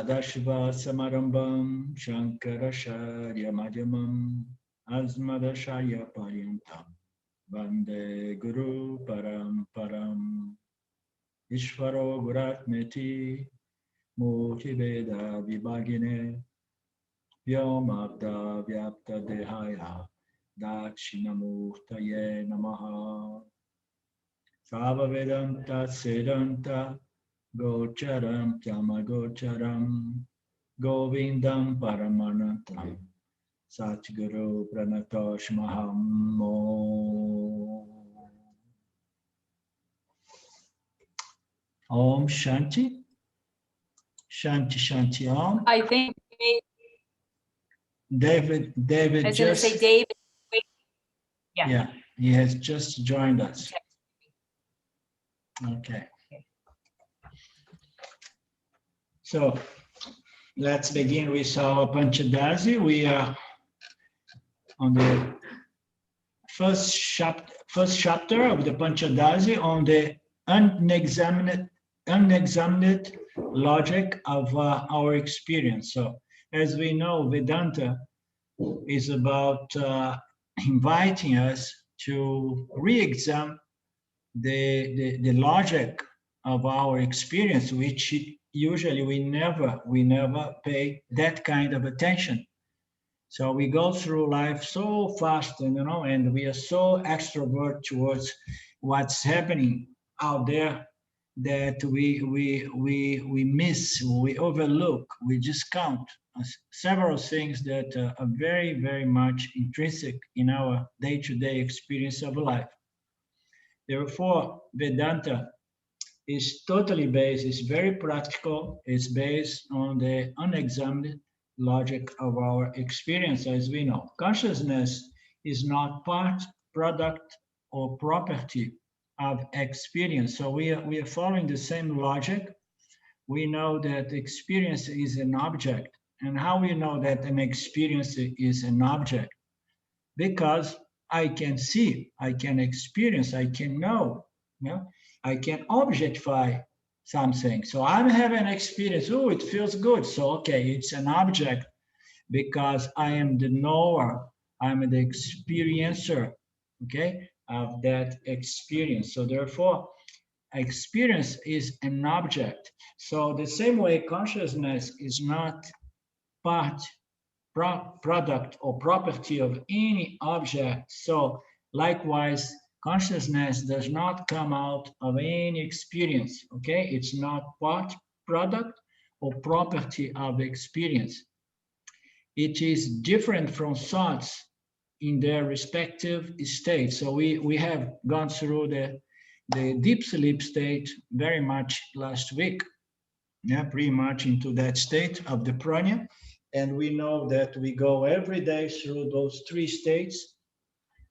Sadashiva Samarambam Shankaracharya Madhyamam Asmadacharya Paryantam Vande Guru Paramparam Ishvaro Guratmeti Murti Veda Vibhagine Vyomabda Vyapta Dehaya Dakshinamurtaye Namaha Sava Vedanta Sedanta Gocharam Tamagocharam Govindam Paramanantam Satguru Pranatoshmaham. Om Shanti. Shanti Shanti Om. I think David I was going to just say David. Wait. yeah, he has just joined us. Okay. So let's begin with our Panchadasi. We are on the first chapter of the Panchadasi on the unexamined logic of our experience. So as we know, Vedanta is about inviting us to re-examine the logic of our experience, which usually we never pay that kind of attention. So we go through life so fast, and we are so extrovert towards what's happening out there that we miss, we overlook, we discount several things that are very, very much intrinsic in our day-to-day experience of life. Therefore, Vedanta is totally based, it's very practical, it's based on the unexamined logic of our experience, as we know. Consciousness is not part, product, or property of experience. So we are following the same logic. We know that experience is an object. And how we know that an experience is an object? Because I can see, I can experience, I can know, I can objectify something. So I'm having an experience, oh, it feels good. So, okay, it's an object because I am the knower, I'm the experiencer, okay, of that experience. So therefore, experience is an object. So the same way consciousness is not part, product, or property of any object. So likewise, consciousness does not come out of any experience, okay? It's not part, product, or property of experience. It is different from thoughts in their respective states. So we have gone through the deep sleep state very much last week, pretty much into that state of the prana. And we know that we go every day through those three states.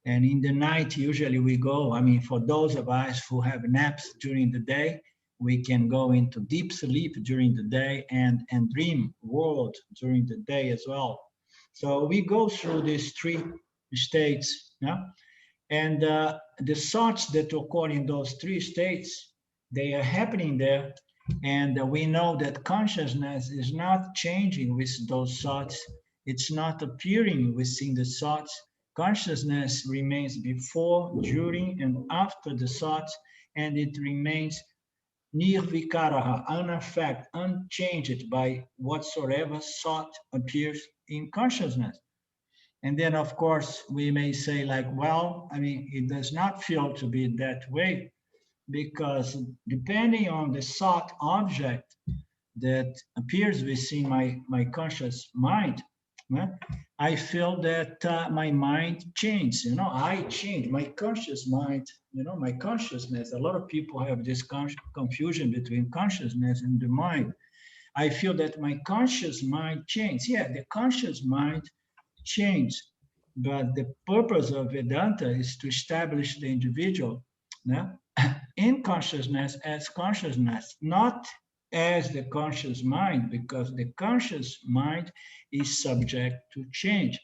And in the night, usually we go, for those of us who have naps during the day, we can go into deep sleep during the day and dream world during the day as well. So we go through these three states, and the thoughts that occur in those three states, they are happening there. And we know that consciousness is not changing with those thoughts. It's not appearing within the thoughts. Consciousness remains before, during, and after the thoughts, and it remains nirvikaraha, unaffected, unchanged by whatsoever thought appears in consciousness. And then, of course, we may say like, well, it does not feel to be that way, because depending on the thought object that appears within my conscious mind, I feel that my mind changed. I change my conscious mind. My consciousness. A lot of people have this confusion between consciousness and the mind. I feel that my conscious mind changed. Yeah, the conscious mind changed, but the purpose of Vedanta is to establish the individual in consciousness as consciousness, not as the conscious mind, because the conscious mind is subject to change.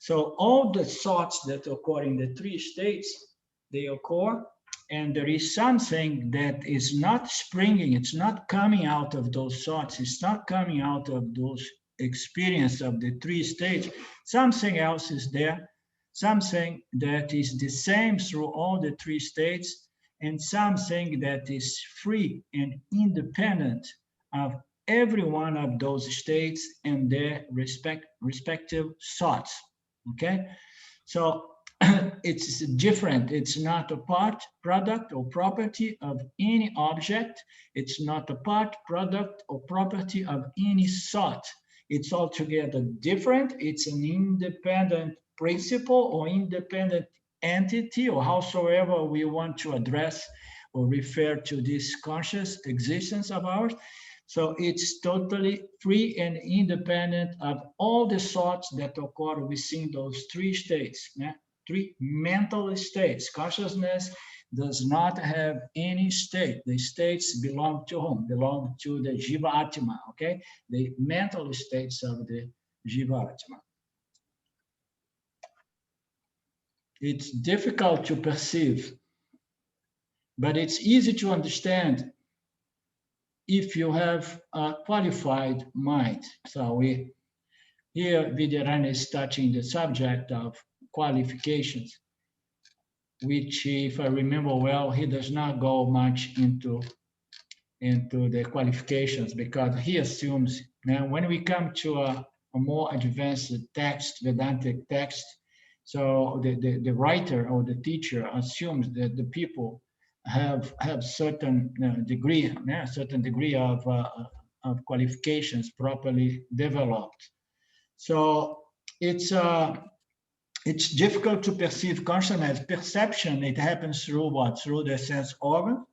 So all the thoughts that occur in the three states, they occur, and there is something that is not springing, it's not coming out of those thoughts, it's not coming out of those experience of the three states. Something else is there, something that is the same through all the three states, and something that is free and independent of every one of those states and their respective thoughts. Okay, so it's different. It's not a part, product, or property of any object. It's not a part, product, or property of any thought. It's altogether different. It's an independent principle or independent entity, or howsoever we want to address or refer to this conscious existence of ours. So it's totally free and independent of all the thoughts that occur within those three states, yeah? Three mental states. Consciousness does not have any state. The states belong to whom? Belong to the Jiva Atma, okay? The mental states of the Jiva Atma. It's difficult to perceive, but it's easy to understand if you have a qualified mind. So here Vidyarana is touching the subject of qualifications, which, if I remember well, he does not go much into the qualifications, because he assumes, now when we come to a more advanced text, Vedantic text, so the writer or the teacher assumes that the people have certain degree, certain degree of qualifications properly developed. So it's difficult to perceive consciousness. Perception, it happens through what? Through the sense organ,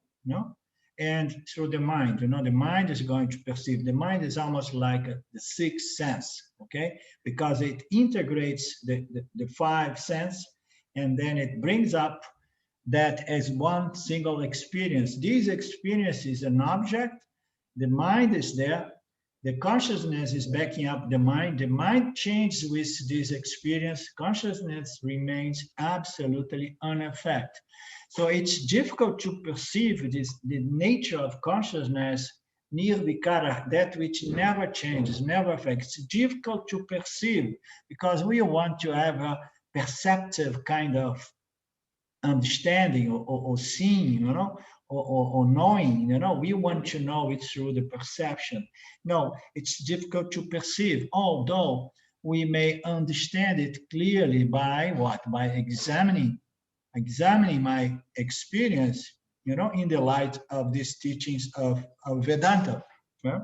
and through the mind. The mind is going to perceive. The mind is almost like the sixth sense, okay? Because it integrates the five senses, and then it brings up that as one single experience. This experience is an object. The mind is there. The consciousness is backing up the mind. The mind changes with this experience. Consciousness remains absolutely unaffected. So it's difficult to perceive the nature of consciousness, nirvikara, that which never changes, never affects. It's difficult to perceive because we want to have a perceptive kind of understanding or seeing, or knowing, we want to know it through the perception. No, it's difficult to perceive, although we may understand it clearly by what? By examining my experience, in the light of these teachings of Vedanta. Yeah?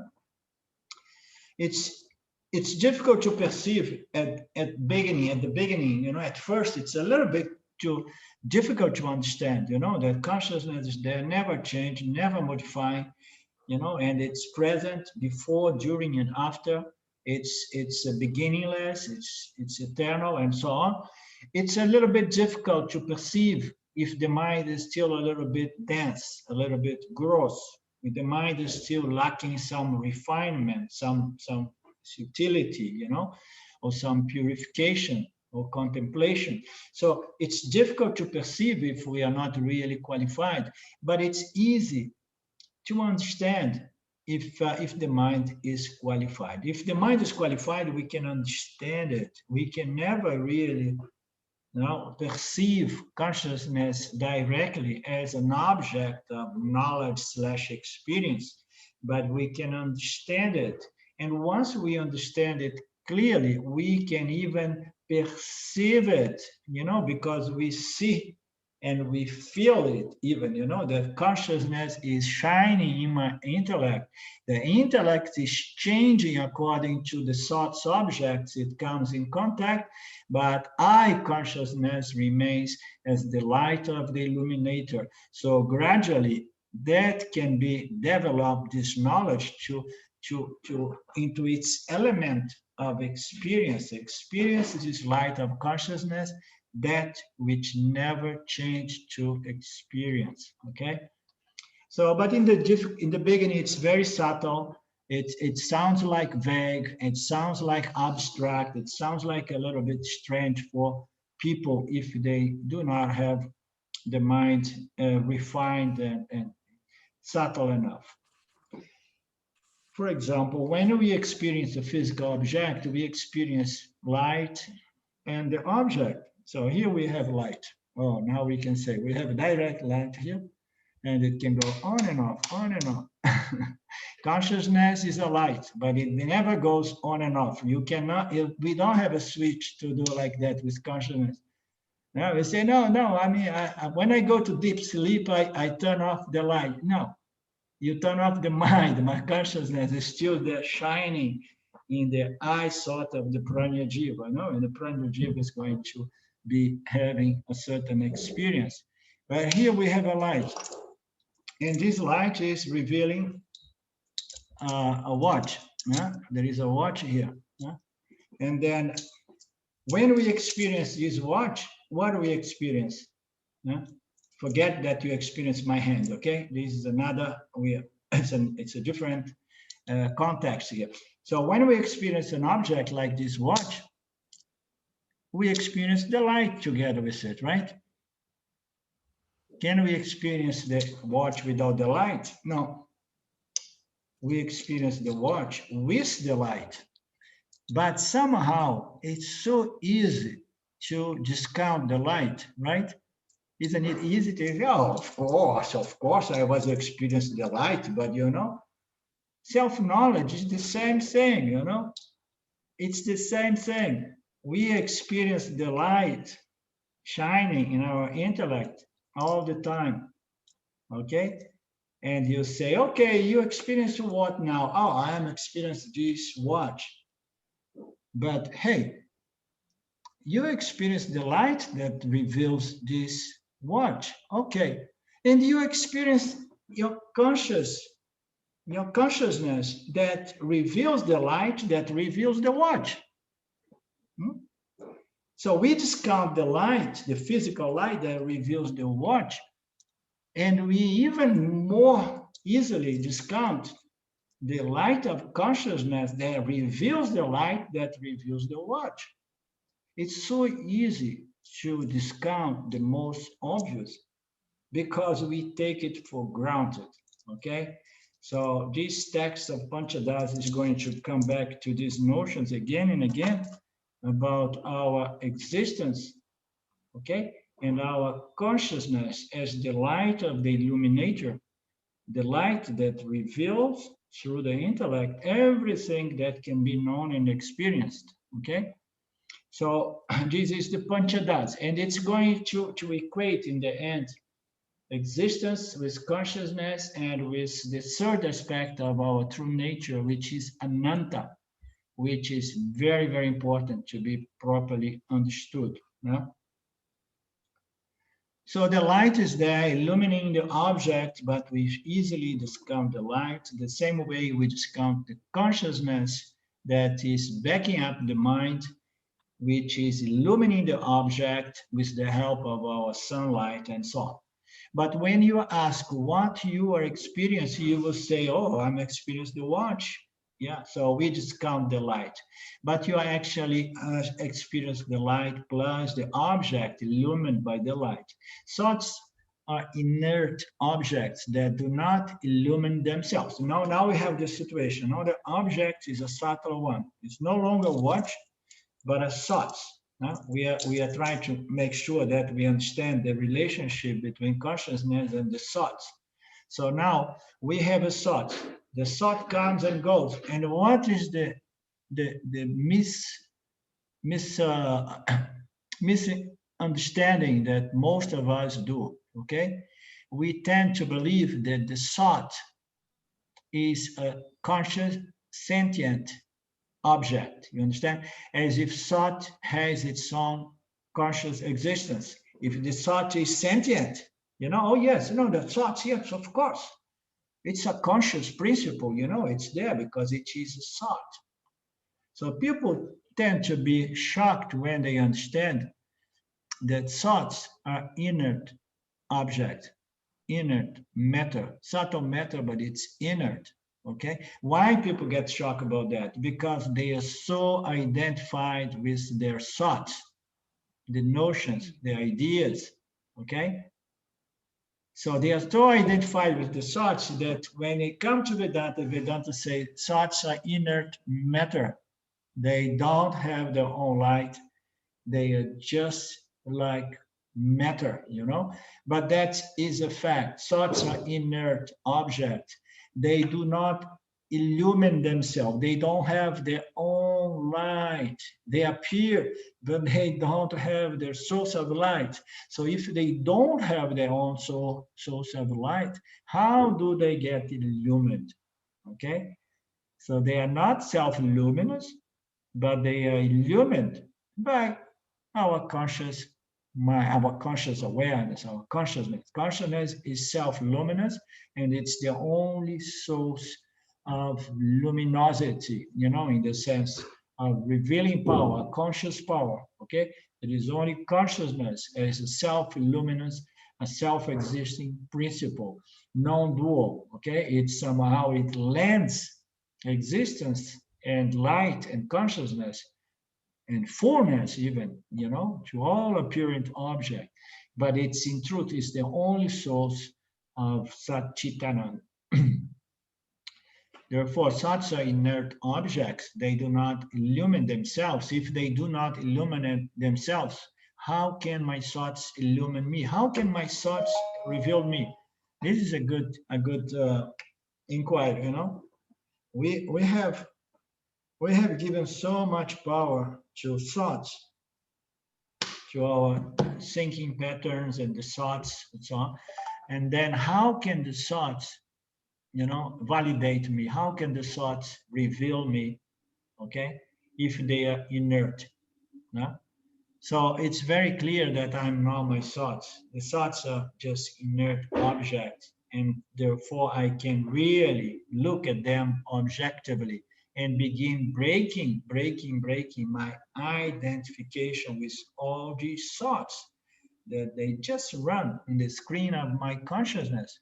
It's difficult to perceive at the beginning, at first it's a little bit too difficult to understand, that consciousness is there, never change, never modifying, and it's present before, during, and after. It's beginningless, it's eternal, and so on. It's a little bit difficult to perceive if the mind is still a little bit dense, a little bit gross, if the mind is still lacking some refinement, some subtlety, or some purification or contemplation. So it's difficult to perceive if we are not really qualified, but it's easy to understand if the mind is qualified. If the mind is qualified, we can understand it. We can never really perceive consciousness directly as an object of knowledge / experience, but we can understand it. And once we understand it clearly, we can even perceive it, because we see and we feel it even, that consciousness is shining in my intellect. The intellect is changing according to the thought objects it comes in contact, but I consciousness remains as the light of the illuminator. So gradually that can be developed, this knowledge into its element of experience. Experience is this light of consciousness, that which never changed to experience. Okay, so but in the beginning it's very subtle. It sounds like vague, it sounds like abstract, it sounds like a little bit strange for people if they do not have the mind refined and subtle enough. For example, when we experience a physical object, we experience light and the object. So here we have light. Oh, now we can say we have direct light here, and it can go on and off, on and off. Consciousness is a light, but it never goes on and off. You cannot, we don't have a switch to do like that with consciousness. Now we say, no, I mean, when I go to deep sleep, I turn off the light. No, you turn off the mind. My consciousness is still there shining in the eye sort of the pranya jiva, no? And the pranya jiva is going to be having a certain experience. But here we have a light. And this light is revealing a watch. Yeah? There is a watch here. Yeah? And then when we experience this watch, what do we experience? Yeah? Forget that you experience my hand, okay? This is another, it's a different context here. So when we experience an object like this watch, we experience the light together with it, right? Can we experience the watch without the light? No. We experience the watch with the light. But somehow it's so easy to discount the light, right? Isn't it easy to say, oh, of course, I was experiencing the light, but you know, self-knowledge is the same thing, you know? It's the same thing. We experience the light shining in our intellect all the time, okay? And you say, okay, you experience what now? Oh, I am experiencing this watch. But hey, you experience the light that reveals this watch, okay? And you experience your consciousness that reveals the light that reveals the watch. So we discount the light, the physical light that reveals the watch, and we even more easily discount the light of consciousness that reveals the light that reveals the watch. It's so easy to discount the most obvious because we take it for granted, okay? So this text of Panchadasi is going to come back to these notions again and again about our existence, okay? And our consciousness as the light of the illuminator, the light that reveals through the intellect everything that can be known and experienced, okay? So this is the Panchadasi, and it's going to equate in the end existence with consciousness and with the third aspect of our true nature, which is Ananta, which is very, very important to be properly understood. No? So the light is there illuminating the object, but we easily discount the light the same way we discount the consciousness that is backing up the mind, which is illuminating the object with the help of our sunlight and so on. But when you ask what you are experiencing, you will say, oh, I'm experiencing the watch. Yeah, so we discount the light. But you are actually experiencing the light plus the object illumined by the light. Thoughts are inert objects that do not illumine themselves. Now we have the situation. Now the object is a subtle one. It's no longer watch, but a thoughts. We are trying to make sure that we understand the relationship between consciousness and the thoughts. So now we have a thought. The thought comes and goes. And what is the misunderstanding that most of us do? Okay, we tend to believe that the thought is a conscious, sentient object, you understand? As if thought has its own conscious existence. If the thought is sentient, you know, oh yes, you know, the thoughts, yes, of course. It's a conscious principle, you know, it's there because it is a thought. So people tend to be shocked when they understand that thoughts are inert object, inert matter, subtle matter, but it's inert. Okay, why people get shocked about that? Because they are so identified with their thoughts, the notions, the ideas. Okay, So they are so identified with the thoughts that when they come to Vedanta, Vedanta say thoughts are inert matter. They don't have their own light. They are just like matter, But that is a fact. Thoughts are inert objects. They do not illumine themselves. They don't have their own light. They appear, but they don't have their source of light. So if they don't have their own source of light, how do they get illumined? Okay? So they are not self-luminous, but they are illumined by our our conscious awareness, our consciousness. Consciousness is self-luminous, and it's the only source of luminosity, in the sense of revealing power, conscious power, okay? It is only consciousness as a self-luminous, a self-existing principle, non-dual, okay? It lends existence and light and consciousness and fullness even, to all apparent object. But it's in truth is the only source of Satchitananda. Therefore, thoughts are inert objects. They do not illumine themselves. If they do not illuminate themselves, how can my thoughts illumine me? How can my thoughts reveal me? This is a good inquiry. We have given so much power to thoughts, to our thinking patterns and the thoughts and so on. And then how can the thoughts, validate me? How can the thoughts reveal me, okay, if they are inert? No? So it's very clear that I'm not my thoughts. The thoughts are just inert objects, and therefore I can really look at them objectively and begin breaking my identification with all these thoughts that they just run in the screen of my consciousness.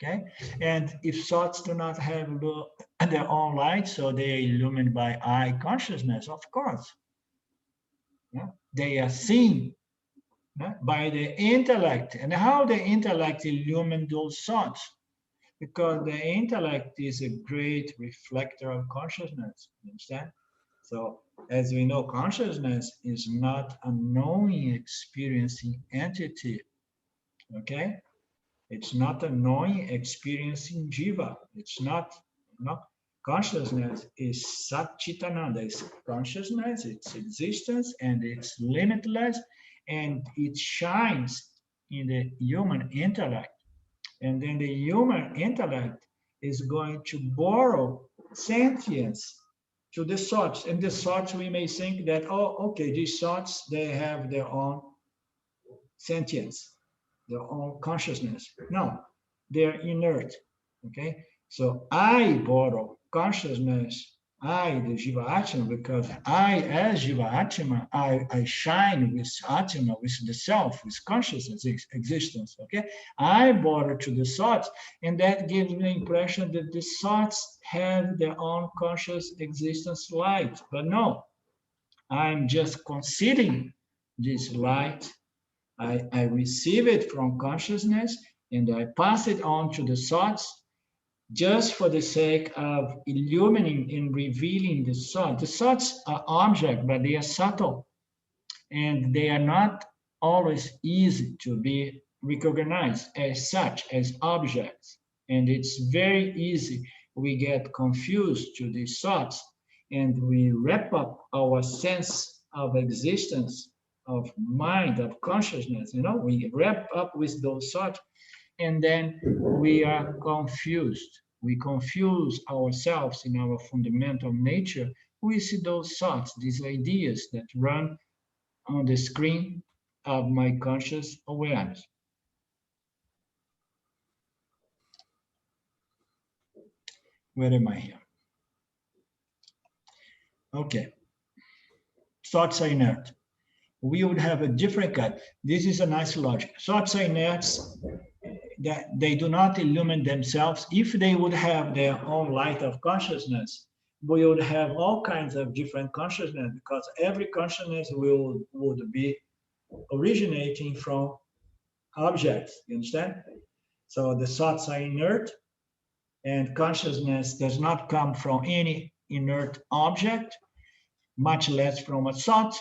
Okay, and if thoughts do not have their own light, so they are illumined by I consciousness, of course. Yeah? They are seen by the intellect. And how the intellect illumines those thoughts? Because the intellect is a great reflector of consciousness. You understand? So, as we know, consciousness is not a knowing, experiencing entity. Okay? It's not a knowing, experiencing jiva. It's not, consciousness is Satchitananda. It's consciousness, it's existence, and it's limitless, and it shines in the human intellect. And then the human intellect is going to borrow sentience to the thoughts. And the thoughts, we may think that, oh, okay, these thoughts, they have their own sentience, their own consciousness. No, they're inert. Okay, so I borrow consciousness, I, the Jiva Atma, because I, as Jiva Atma, I shine with Atma, with the self, with consciousness, existence. Okay, I borrow to the thoughts, and that gives me the impression that the thoughts have their own conscious existence light. But no, I'm just considering this light. I receive it from consciousness and I pass it on to the thoughts just for the sake of illumining and revealing the thought. The thoughts are objects, but they are subtle and they are not always easy to be recognized as such, as objects. And it's very easy. We get confused to these thoughts and we wrap up our sense of existence, of mind, of consciousness, we wrap up with those thoughts and then we are confused. We confuse ourselves in our fundamental nature with those thoughts, these ideas that run on the screen of my conscious awareness. Where am I here? Okay. Thoughts are inert. We would have a different cut. This is a nice logic. Thoughts are inert, that they do not illumine themselves. If they would have their own light of consciousness, we would have all kinds of different consciousness, because every consciousness would be originating from objects. You understand? So the thoughts are inert, and consciousness does not come from any inert object, much less from a thought,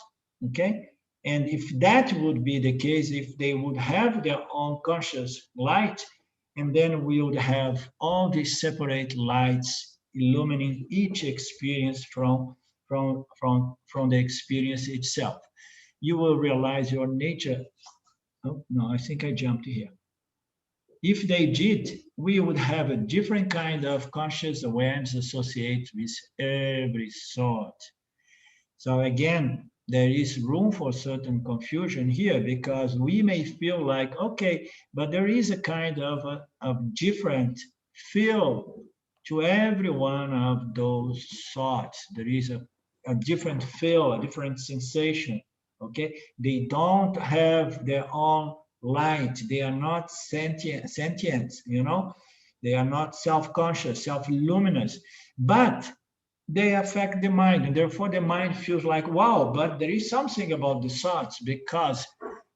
okay? And if that would be the case, if they would have their own conscious light, and then we would have all these separate lights illumining each experience from the experience itself. You will realize your nature. Oh, no, I think I jumped here. If they did, we would have a different kind of conscious awareness associated with every thought. So again, there is room for certain confusion here because we may feel like, okay, but there is a kind of a different feel to every one of those thoughts. There is a different feel, a different sensation, okay? They don't have their own light. They are not sentient, you know? They are not self-conscious, self-luminous, but they affect the mind, and therefore the mind feels like, wow, but there is something about the thoughts because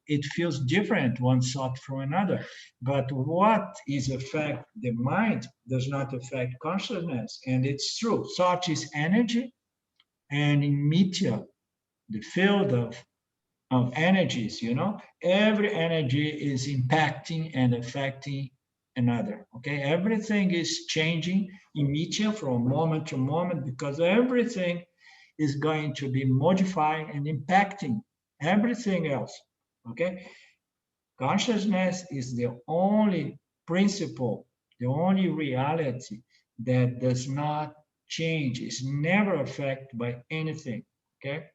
it feels different one thought from another. But what is affect the mind does not affect consciousness. And it's true, thought is energy, and in media, the field of energies, you know, every energy is impacting and affecting another. Okay, everything is changing in media from moment to moment because everything is going to be modifying and impacting everything else. Okay, consciousness is the only principle, the only reality that does not change, is never affected by anything. Okay.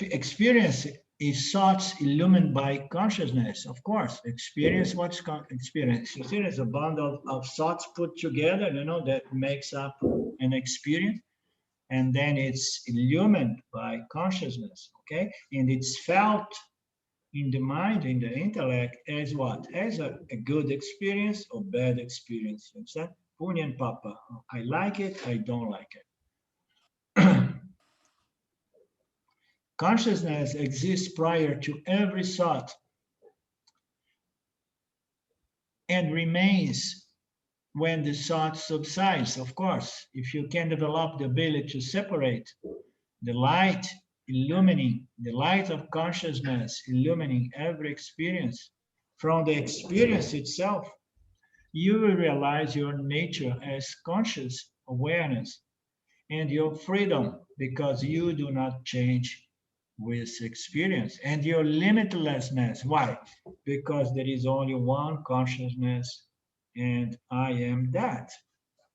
Experience is thoughts illumined by consciousness, of course. Experience, what's experience? Experience is a bundle of thoughts put together, you know, that makes up an experience. And then it's illumined by consciousness, okay? And it's felt in the mind, in the intellect, as what? As a good experience or bad experience. You understand? Punya and Papa. I like it, I don't like it. Consciousness exists prior to every thought and remains when the thought subsides, of course. If you can develop the ability to separate the light illumining, the light of consciousness illumining every experience from the experience itself, you will realize your nature as conscious awareness and your freedom because you do not change with experience, and your limitlessness. Why? Because there is only one consciousness, and I am that.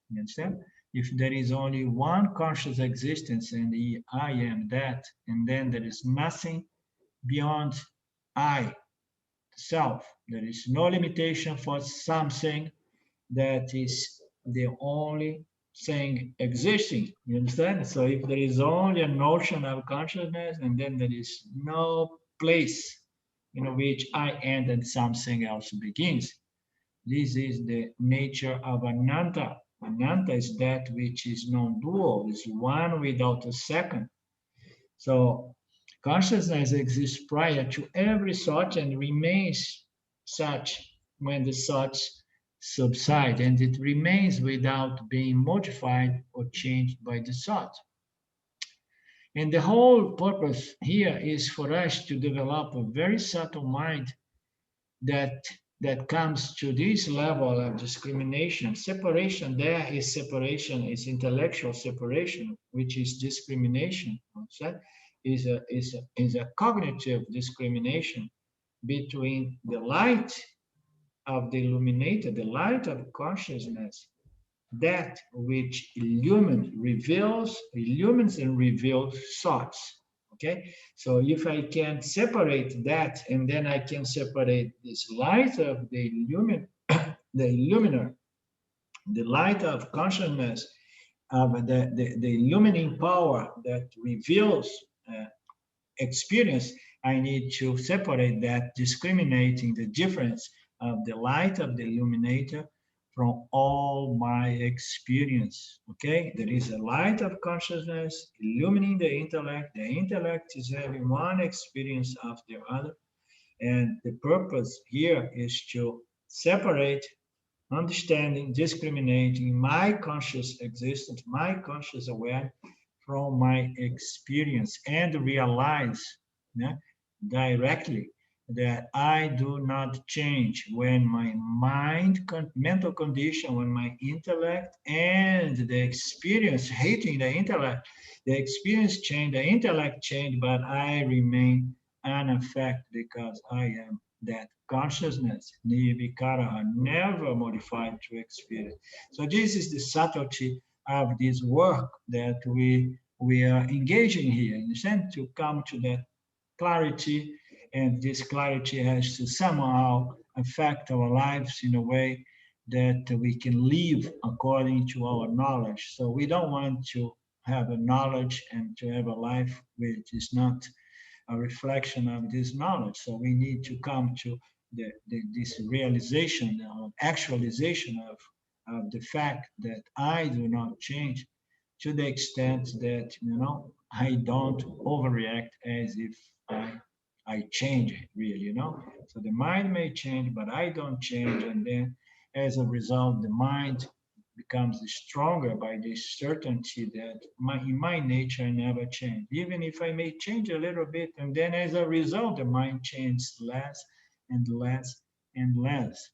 You understand? If there is only one conscious existence and I am that, and then there is nothing beyond I, self, there is no limitation for something that is the only thing existing. You understand? So if there is only a notion of consciousness, and then there is no place in which I end and something else begins. This is the nature of Ananta. Ananta is that which is non-dual, is one without a second. So consciousness exists prior to every thought and remains such when the thoughts subside, and it remains without being modified or changed by the thought. And the whole purpose here is for us to develop a very subtle mind that that comes to this level of discrimination. Separation, there is separation, is intellectual separation, which is discrimination. Is a cognitive discrimination between the light of the illuminator, the light of consciousness, that which illumines and reveals thoughts. Okay, so if I can separate that, and then I can separate this light of the the illuminer, the light of consciousness, of the illumining power that reveals experience, I need to separate that, discriminating the difference of the light of the illuminator from all my experience. Okay, there is a light of consciousness illumining the intellect. The intellect is having one experience after the other, and the purpose here is to separate, understanding, discriminating my conscious existence, my conscious awareness from my experience, and realize, yeah, directly that I do not change when my mental condition, when my intellect and the experience, hating the intellect, the experience change, the intellect change, but I remain unaffected because I am that consciousness, nirvikara, are never modified to experience. So this is the subtlety of this work that we are engaging here, in the sense to come to that clarity, and this clarity has to somehow affect our lives in a way that we can live according to our knowledge. So we don't want to have a knowledge and to have a life which is not a reflection of this knowledge. So we need to come to this realization or actualization of the fact that I do not change, to the extent that, I don't overreact as if I change it, really, So the mind may change, but I don't change, and then as a result, the mind becomes stronger by this certainty that in my nature I never change, even if I may change a little bit, and then as a result, the mind changes less and less and less.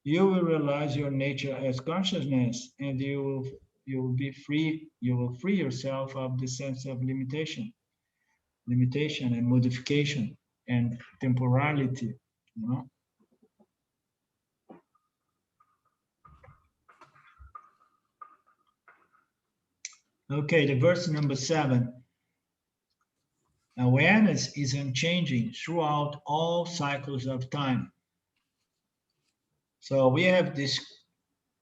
You will realize your nature as consciousness, and you will be free. You will free yourself of the sense of limitation and modification and temporality. You know. Okay, the verse number 7. Awareness is unchanging throughout all cycles of time. So we have these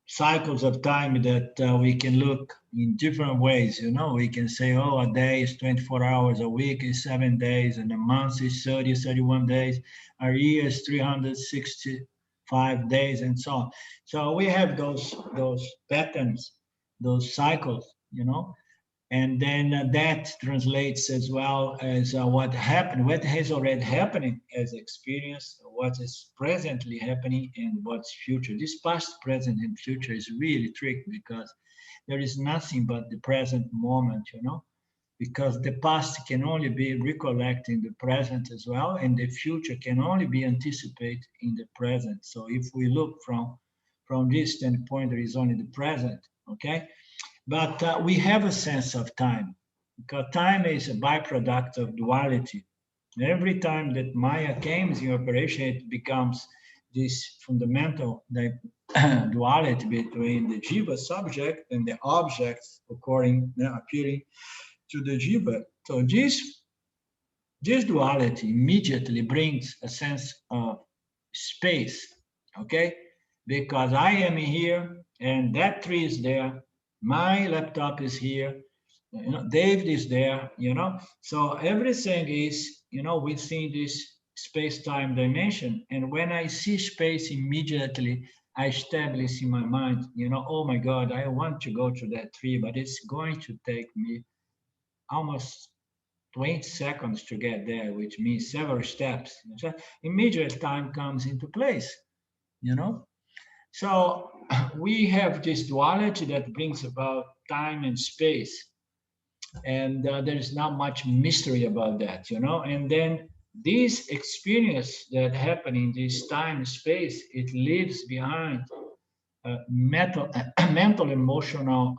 cycles of time that we can look in different ways. We can say, oh, a day is 24 hours, a week is 7 days, and a month is 30, 31 days, a year is 365 days, and so on. So we have those patterns, those cycles. And then that translates as well as what happened, what has already happening as experience, what is presently happening, and what's future. This past, present, and future is really tricky because there is nothing but the present moment, because the past can only be recollected in the present as well, and the future can only be anticipated in the present. So if we look from this standpoint, there is only the present, okay? But we have a sense of time, because time is a byproduct of duality. Every time that Maya comes in operation, it becomes this fundamental duality between the jiva subject and the objects appearing to the jiva. So this duality immediately brings a sense of space, okay? Because I am here and that tree is there, my laptop is here, David is there. So everything is, within this space-time dimension. And when I see space, immediately I establish in my mind, oh my God, I want to go to that tree, but it's going to take me almost 20 seconds to get there, which means several steps. So immediate time comes into place. So we have this duality that brings about time and space, and there is not much mystery about that. And then this experience that happen in this time and space, it leaves behind mental, emotional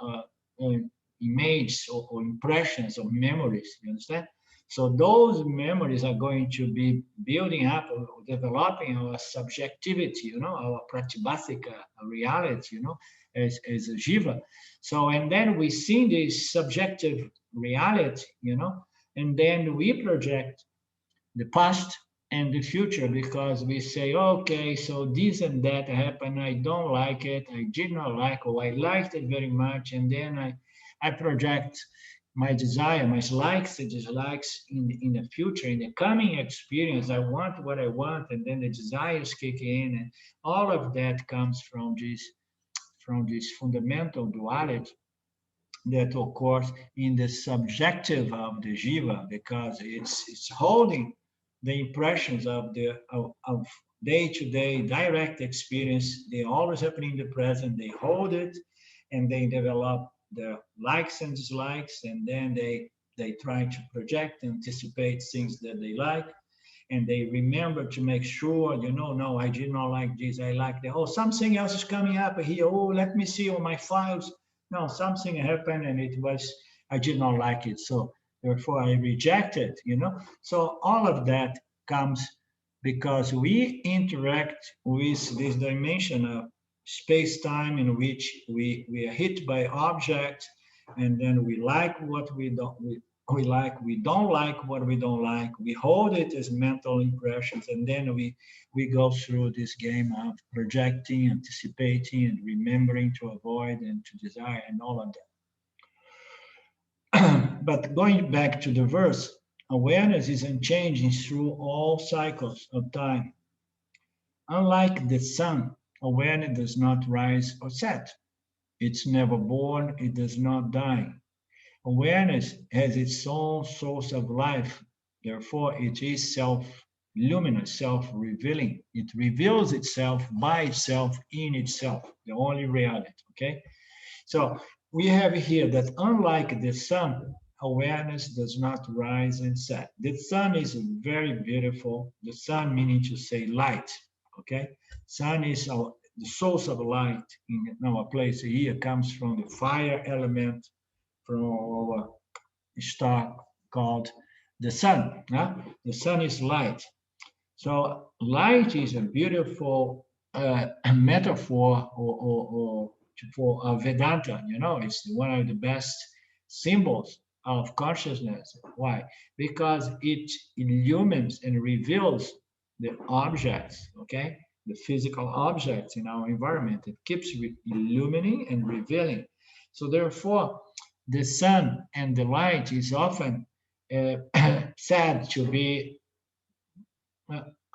images or impressions or memories. You understand? So those memories are going to be building up or developing our subjectivity, our pratibhasika reality, as a jiva. So, and then we see this subjective reality, and then we project the past and the future, because we say, okay, so this and that happened, I don't like it, I did not like, or I liked it very much, and then I project my desire, my likes and dislikes in the future, in the coming experience. I want what I want, and then the desires kick in, and all of that comes from this fundamental duality that occurs in the subjective of the jiva, because it's holding the impressions of day-to-day direct experience. They always happen in the present. They hold it, and they develop the likes and dislikes, and then they try to project, anticipate things that they like, and they remember to make sure, no, I did not like this, I like that. Oh, something else is coming up here. Oh, let me see on my files. No, something happened and I did not like it. So therefore I reject it. So all of that comes because we interact with this dimension of space-time in which we are hit by objects, and then we like what we like, we don't like what we don't like, we hold it as mental impressions, and then we go through this game of projecting, anticipating, and remembering to avoid and to desire and all of that. But going back to the verse, awareness is unchanging through all cycles of time. Unlike the sun, awareness does not rise or set. It's never born, it does not die. Awareness has its own source of life. Therefore, it is self-luminous, self-revealing. It reveals itself by itself in itself, the only reality, okay? So we have here that unlike the sun, awareness does not rise and set. The sun is very beautiful. The sun meaning to say light, okay? Sun is the source of light in our place here comes from the fire element from our star called the sun. The sun is light. So light is a beautiful metaphor for Vedanta. It's one of the best symbols of consciousness. Why? Because it illumines and reveals the objects, okay? The physical objects in our environment. It keeps illumining and revealing. So therefore, the sun and the light is often said to be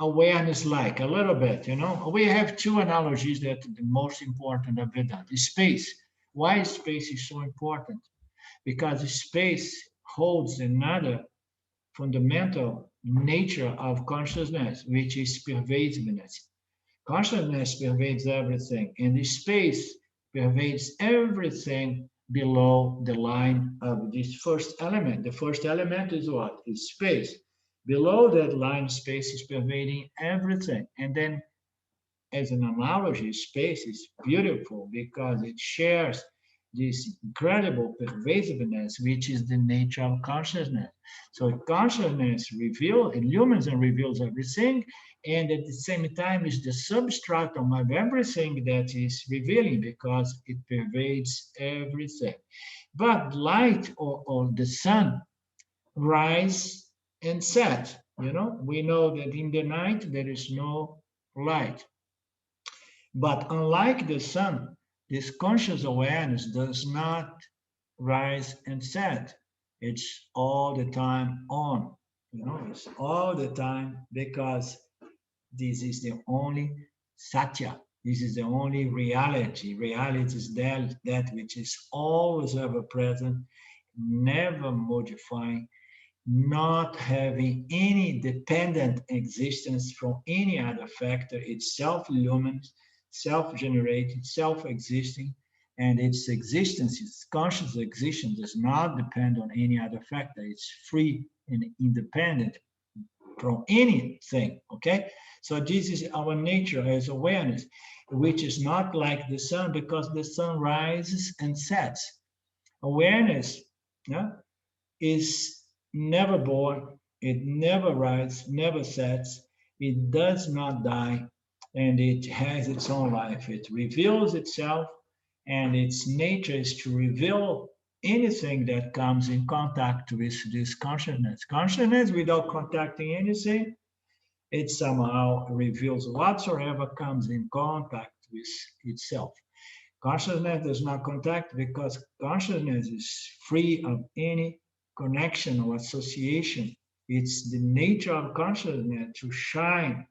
awareness like a little bit. We have two analogies that are the most important of Vedanta. Space. Why space is so important? Because space holds another fundamental nature of consciousness, which is pervasiveness. Consciousness pervades everything, and the space pervades everything below the line of this first element. The first element is what? Is space. Below that line, space is pervading everything. And then, as an analogy, space is beautiful because it shares this incredible pervasiveness, which is the nature of consciousness. So consciousness illumines and reveals everything, and at the same time is the substratum of everything that is revealing because it pervades everything. But light or the sun rise and set. We know that in the night there is no light. But unlike the sun, this conscious awareness does not rise and set. It's all the time on. It's all the time because this is the only satya. This is the only reality. Reality is that which is always ever present, never modifying, not having any dependent existence from any other factor. It's self-illumined, self-generated, self-existing, and its existence, its conscious existence, does not depend on any other factor. It's free and independent from anything, okay? So this is our nature as awareness, which is not like the sun, because the sun rises and sets. Awareness is never born, it never rises, never sets, it does not die, and it has its own life. It reveals itself, and its nature is to reveal anything that comes in contact with this consciousness. Consciousness without contacting anything, it somehow reveals whatsoever comes in contact with itself. Consciousness does not contact because consciousness is free of any connection or association. It's the nature of consciousness to shine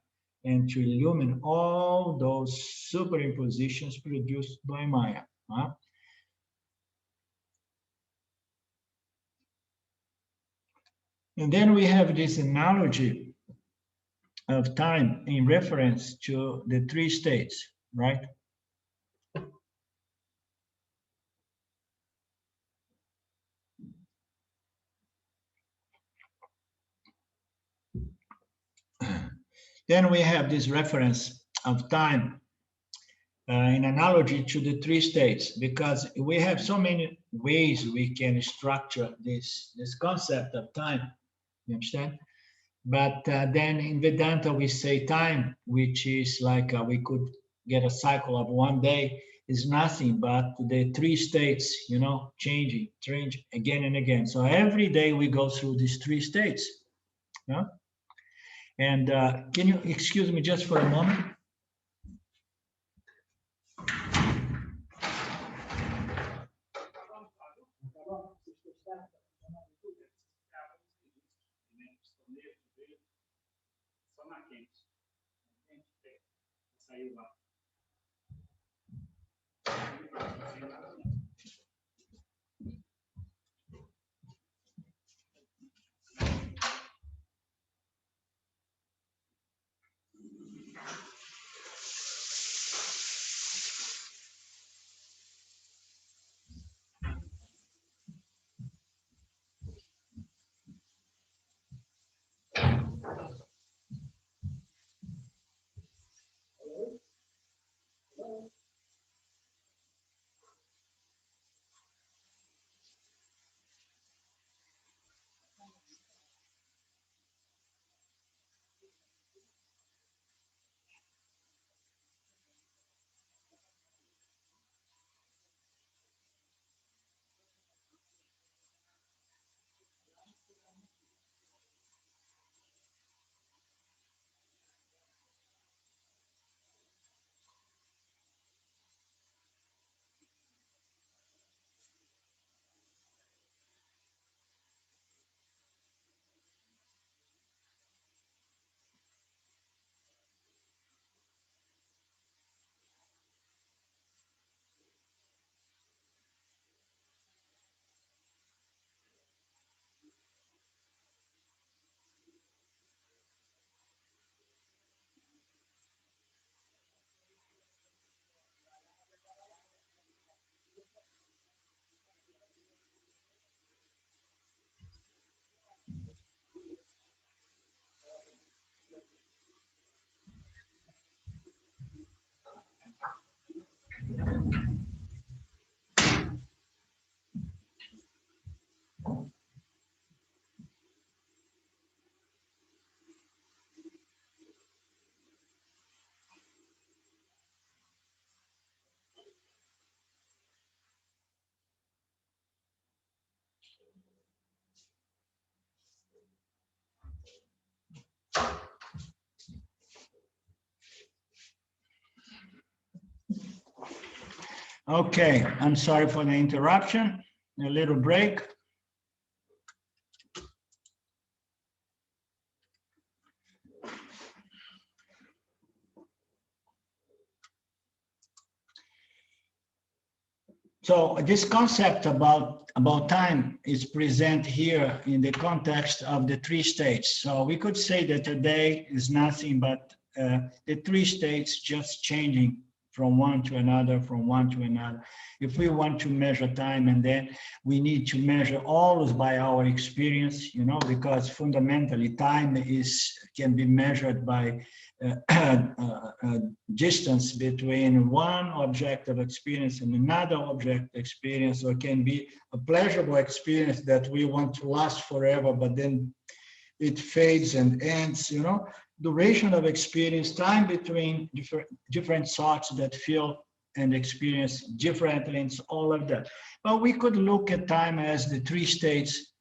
and to illumine all those superimpositions produced by Maya. Huh? And then we have this analogy of time in reference to the three states, right? Then we have this reference of time in analogy to the three states, because we have so many ways we can structure this concept of time, you understand? But then in Vedanta, we say time, which is like we could get a cycle of one day, is nothing but the three states, you know, change again and again. So every day we go through these three states. Yeah? And can you excuse me just for a moment? Okay, I'm sorry for the interruption. A little break. So this concept about time is present here in the context of the three states. So we could say that a day is nothing but the three states just changing from one to another, from one to another. If we want to measure time, and then we need to measure always by our experience, you know, because fundamentally time can be measured by distance between one object of experience and another object experience, or can be a pleasurable experience that we want to last forever, but then it fades and ends, you know. Duration of experience, time between different thoughts that feel and experience differently, and all of that. But we could look at time as the three states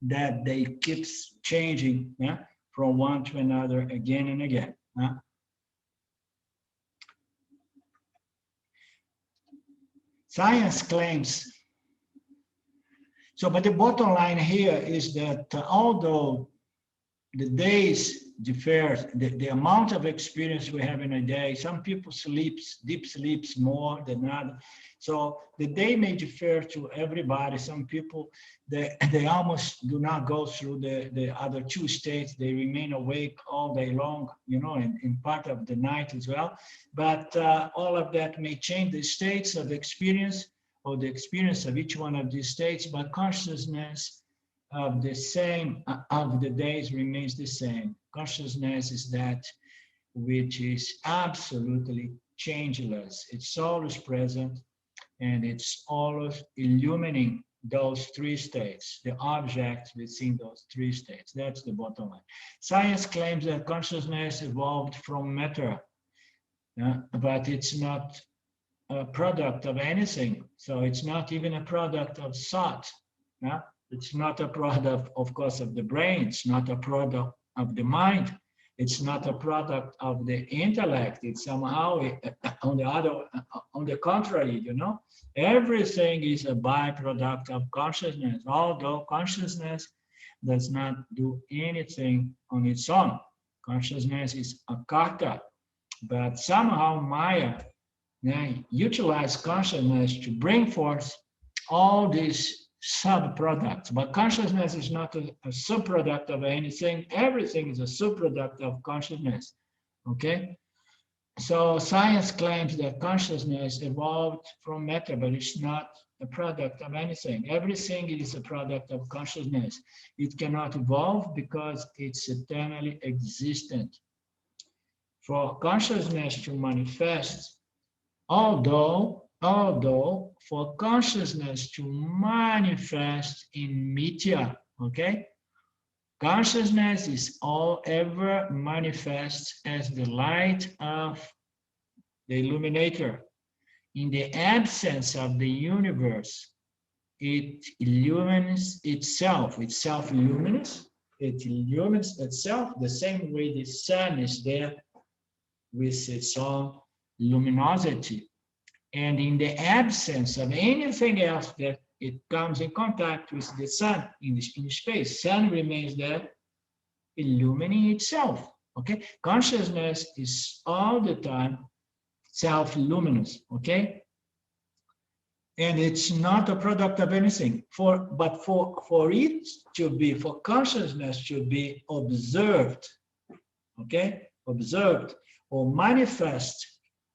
that they keep changing, yeah, from one to another again and again. Science claims, so, but the bottom line here is that although the days differ, the amount of experience we have in a day, some people deep sleeps more than others. So the day may differ to everybody. Some people, they almost do not go through the other two states. They remain awake all day long, you know, and in part of the night as well. But all of that may change the states of experience or the experience of each one of these states, but consciousness of the same of the days remains the same. Consciousness is that which is absolutely changeless. It's always present, and it's always illumining those three states, the objects within those three states. That's the bottom line. Science claims that consciousness evolved from matter, but it's not a product of anything. So it's not even a product of thought. It's not a product, of course, of the brain. It's not a product of the mind. It's not a product of the intellect. It's somehow on the contrary, you know, everything is a byproduct of consciousness, although consciousness does not do anything on its own. Consciousness is a karta, but somehow Maya utilize consciousness to bring forth all these sub-products. But consciousness is not a subproduct of anything. Everything is a subproduct of consciousness. Okay? So science claims that consciousness evolved from matter, but it's not a product of anything. Everything is a product of consciousness. It cannot evolve because it's eternally existent. For consciousness to manifest, although for consciousness to manifest in media, okay? Consciousness is all ever manifest as the light of the illuminator. In the absence of the universe, it illumines itself. It's self-luminous. It illumines itself the same way the sun is there with its own luminosity. And in the absence of anything else that it comes in contact with the sun in space, sun remains there illumining itself. Okay, consciousness is all the time self-luminous. Okay, and it's not a product of anything. For consciousness to be observed. Okay, observed or manifest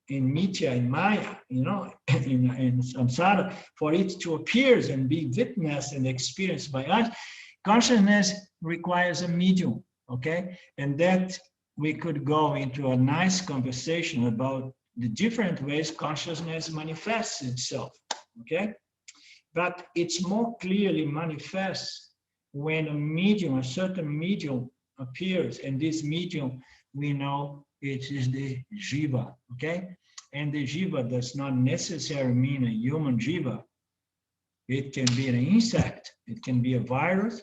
in media, in Maya, you know, in samsara, for it to appear and be witnessed and experienced by us, consciousness requires a medium, okay? And that we could go into a nice conversation about the different ways consciousness manifests itself, okay? But it's more clearly manifests when a certain medium appears, and this medium, we know it is the jiva, okay? And the jiva does not necessarily mean a human jiva. It can be an insect, it can be a virus,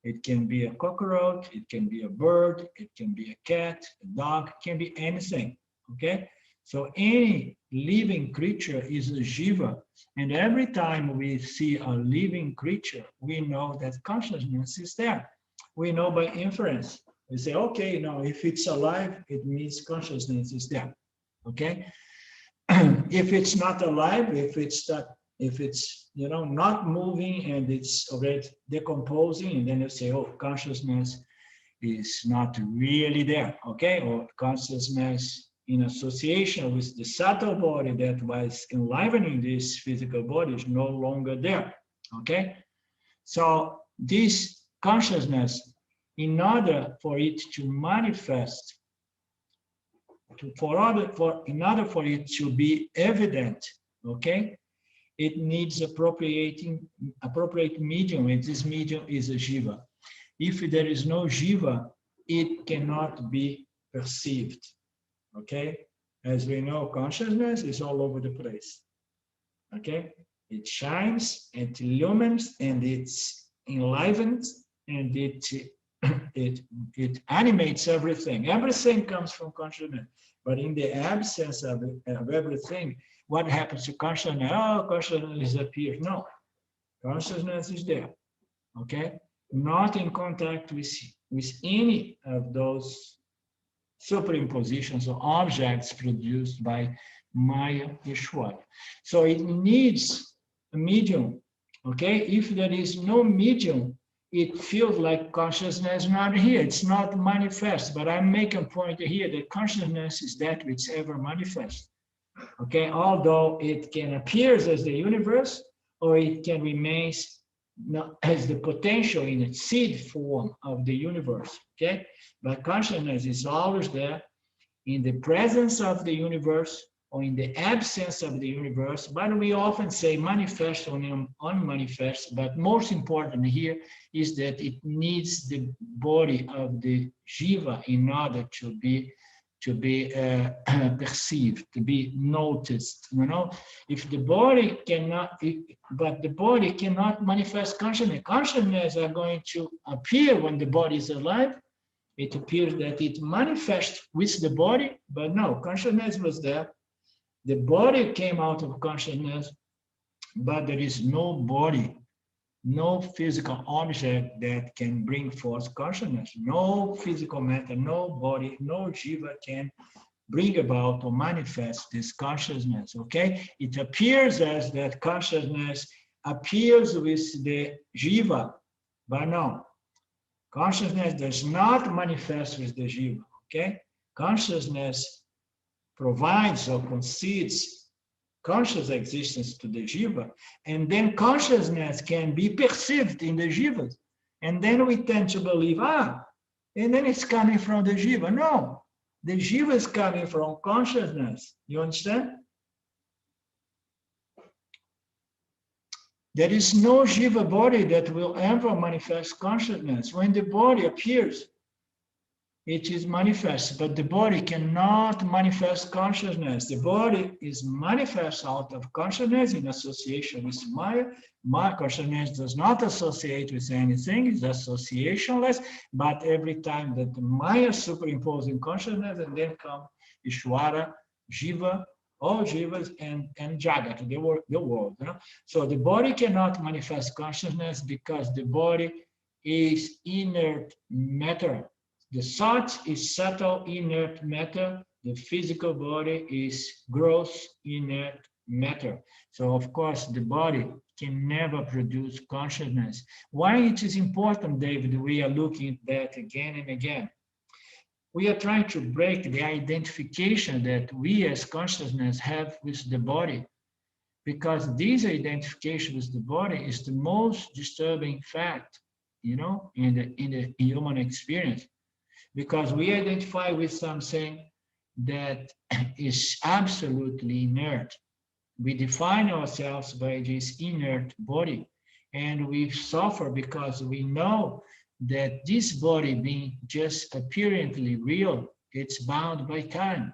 it can be a cockroach, it can be a bird, it can be a cat, a dog, it can be anything, okay? So any living creature is a jiva. And every time we see a living creature, we know that consciousness is there. We know by inference. We say, okay, now if it's alive, it means consciousness is there, okay? If it's not alive, if it's you know, not moving and it's already decomposing, and then you say, oh, consciousness is not really there, okay? Or consciousness in association with the subtle body that was enlivening this physical body is no longer there, okay? So this consciousness, in order for it to manifest, in order for it to be evident, okay, it needs appropriate medium, and this medium is a jiva. If there is no jiva, it cannot be perceived, okay? As we know, consciousness is all over the place, okay? It shines, it illumines, and it's enlivens, and it animates everything. Everything comes from consciousness. But in the absence of everything, what happens to consciousness? Oh, consciousness disappears. No, consciousness is there, okay? Not in contact with any of those superimpositions or objects produced by Maya Ishwara. So it needs a medium, okay? If there is no medium, it feels like consciousness is not here. It's not manifest, but I'm making a point here that consciousness is that which ever manifests, okay? Although it can appear as the universe, or it can remain as the potential in its seed form of the universe, okay? But consciousness is always there in the presence of the universe or in the absence of the universe. But we often say manifest or unmanifest, but most important here is that it needs the body of the Jiva in order to be perceived, to be noticed. You know, if the body cannot, but the body cannot manifest consciousness. Consciousness are going to appear when the body is alive. It appears that it manifests with the body, but no, consciousness was there. The body came out of consciousness, but there is no body, no physical object that can bring forth consciousness. No physical matter, no body, no jiva can bring about or manifest this consciousness, okay? It appears as that consciousness appears with the jiva, but no. Consciousness does not manifest with the jiva, okay? Consciousness provides or concedes conscious existence to the jiva, and then consciousness can be perceived in the jivas. And then we tend to believe, and then it's coming from the jiva. No, the jiva is coming from consciousness. You understand? There is no jiva body that will ever manifest consciousness. When the body appears, it is manifest, but the body cannot manifest consciousness. The body is manifest out of consciousness in association with Maya. Maya consciousness does not associate with anything, it's associationless, but every time that the Maya superimposing consciousness, and then come Ishwara, Jiva, all jivas and Jagat, the world. You know? So the body cannot manifest consciousness because the body is inert matter. The thought is subtle inert matter. The physical body is gross inert matter. So of course the body can never produce consciousness. Why it is important, David, we are looking at that again and again. We are trying to break the identification that we as consciousness have with the body, because this identification with the body is the most disturbing fact, you know, in the human experience, because we identify with something that is absolutely inert. We define ourselves by this inert body, and we suffer because we know that this body, being just apparently real, it's bound by time.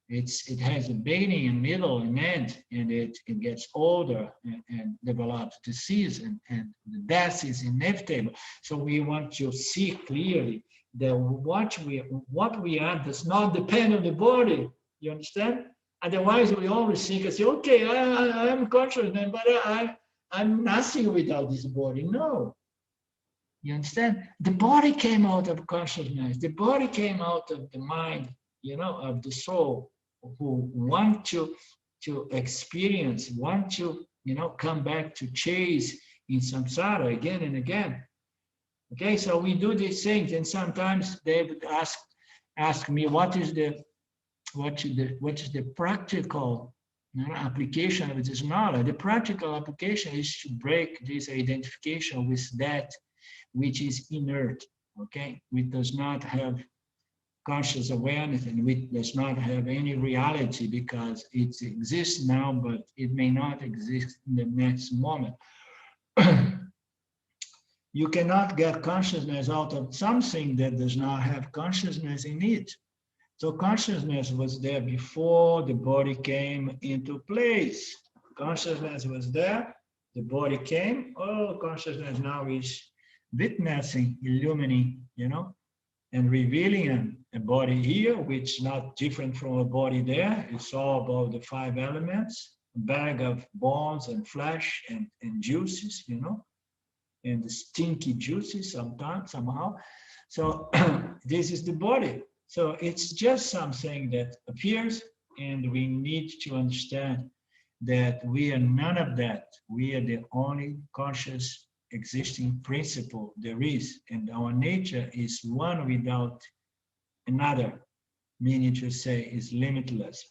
It has a beginning and middle and end, and it gets older and develops disease, and the death is inevitable. So we want to see clearly that what we are does not depend on the body. You understand? Otherwise, we always think and say, okay, I'm conscious, but I'm nothing without this body. No. You understand? The body came out of consciousness. The body came out of the mind, you know, of the soul, who want to experience, want to, you know, come back to chase in samsara again and again. Okay, so we do these things, and sometimes they would ask me, what is the practical, you know, application of this knowledge? The practical application is to break this identification with that which is inert, okay, which does not have conscious awareness and which does not have any reality, because it exists now, but it may not exist in the next moment. You cannot get consciousness out of something that does not have consciousness in it. So consciousness was there before the body came into place. Consciousness was there, the body came, consciousness now is witnessing, illumining, you know, and revealing a body here, which is not different from a body there. It's all about the 5 elements, a bag of bones and flesh and juices, you know, and the stinky juices sometimes, somehow. So this is the body. So it's just something that appears, and we need to understand that we are none of that. We are the only conscious existing principle there is, and our nature is one without another, meaning to say is limitless.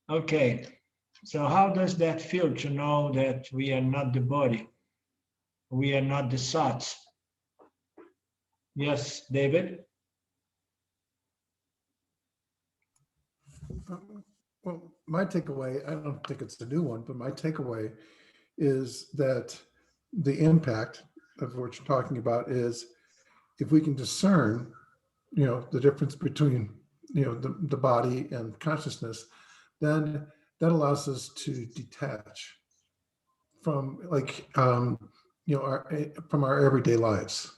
Okay, so how does that feel to know that we are not the body? We are not the thoughts? Yes, David? Well, my takeaway, I don't think it's a new one, but my takeaway is that the impact of what you're talking about is if we can discern, the difference between, the body and consciousness, then that allows us to detach from from our everyday lives.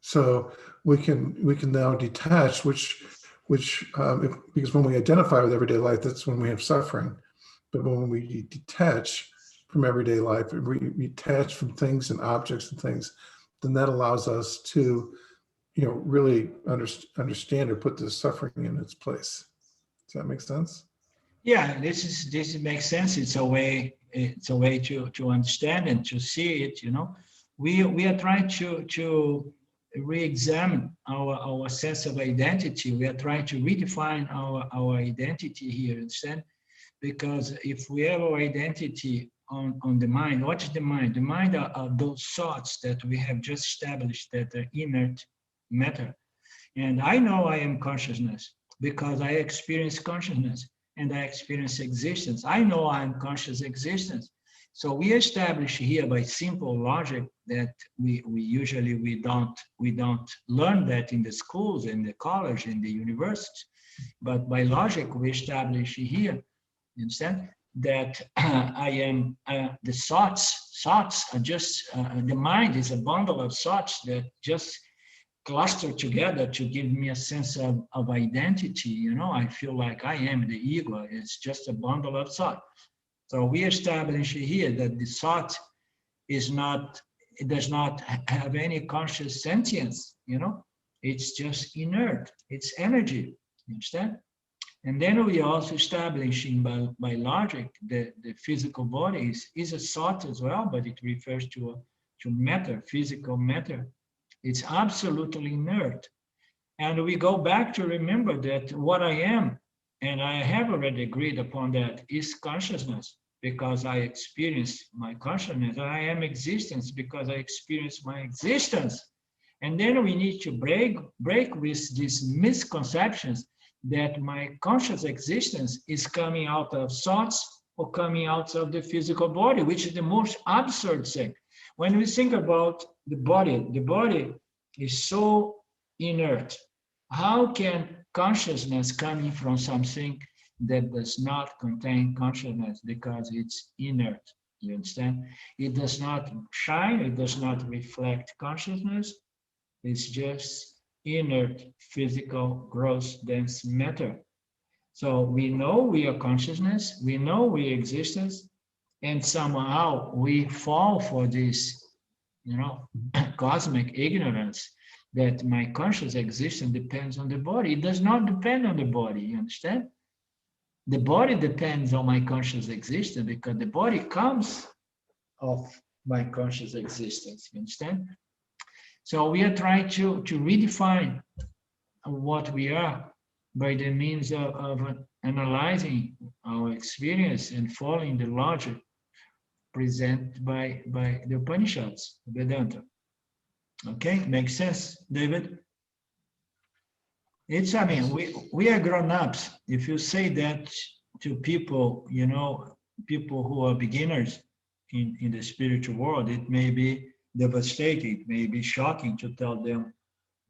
So we can now detach, because when we identify with everyday life, that's when we have suffering. But when we detach from everyday life, we detach from things and objects and things, then that allows us to, really understand or put the suffering in its place. Does that make sense? Yeah, this makes sense. It's a way to understand and to see it. We are trying to re-examine our sense of identity. We are trying to redefine our identity here, understand? Because if we have our identity on the mind, what is the mind? The mind are those thoughts that we have just established that are inert matter. And I know I am consciousness because I experience consciousness and I experience existence. I know I am conscious existence. So we establish here by simple logic that we don't learn that in the schools, in the college, in the universities. But by logic, we establish here, you understand, that I am the thoughts. Thoughts are just the mind is a bundle of thoughts that just cluster together to give me a sense of identity. I feel like I am the ego. It's just a bundle of thought. So we establish here that the thought it does not have any conscious sentience. It's just inert. It's energy. You understand? And then we also establishing by logic that the physical body is a thought as well, but it refers to matter, physical matter. It's absolutely inert. And we go back to remember that what I am, and I have already agreed upon that, is consciousness, because I experience my consciousness. I am existence because I experience my existence. And then we need to break with these misconceptions that my conscious existence is coming out of thoughts or coming out of the physical body, which is the most absurd thing. When we think about the body is so inert. How can consciousness coming from something that does not contain consciousness because it's inert? You understand? It does not shine, it does not reflect consciousness. It's just inert, physical, gross, dense matter. So we know we are consciousness, we know we are existence, and somehow we fall for this, cosmic ignorance that my conscious existence depends on the body. It does not depend on the body, you understand? The body depends on my conscious existence because the body comes of my conscious existence, you understand? So we are trying to redefine what we are by the means of analyzing our experience and following the logic presented by the Upanishads, Vedanta. Okay, makes sense, David? We are grown-ups. If you say that to people, people who are beginners in the spiritual world, it may be devastating, it may be shocking to tell them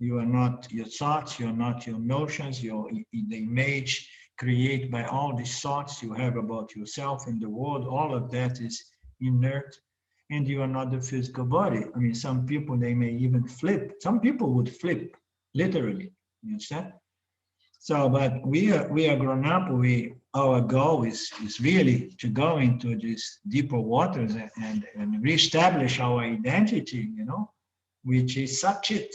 you are not your thoughts, you're not your notions, you're the image created by all these thoughts you have about yourself and the world. All of that is inert. and you are not the physical body. I mean, some people, they may even flip. Some people would flip, literally, you understand? So, but we are grown up. Our goal is really to go into these deeper waters and reestablish our identity, you know, which is Satchit.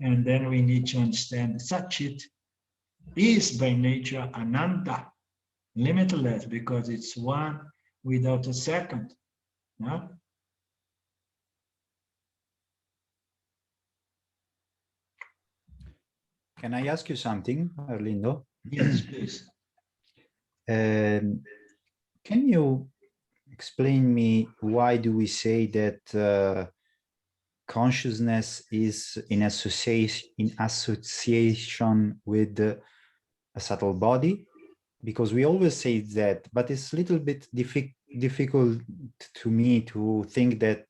And then we need to understand Satchit is by nature Ananta, limitless, because it's one without a second. No? Can I ask you something, Arlindo? Yes, please. Can you explain me why do we say that consciousness is in association with a subtle body? Because we always say that, but it's a little bit difficult to me to think that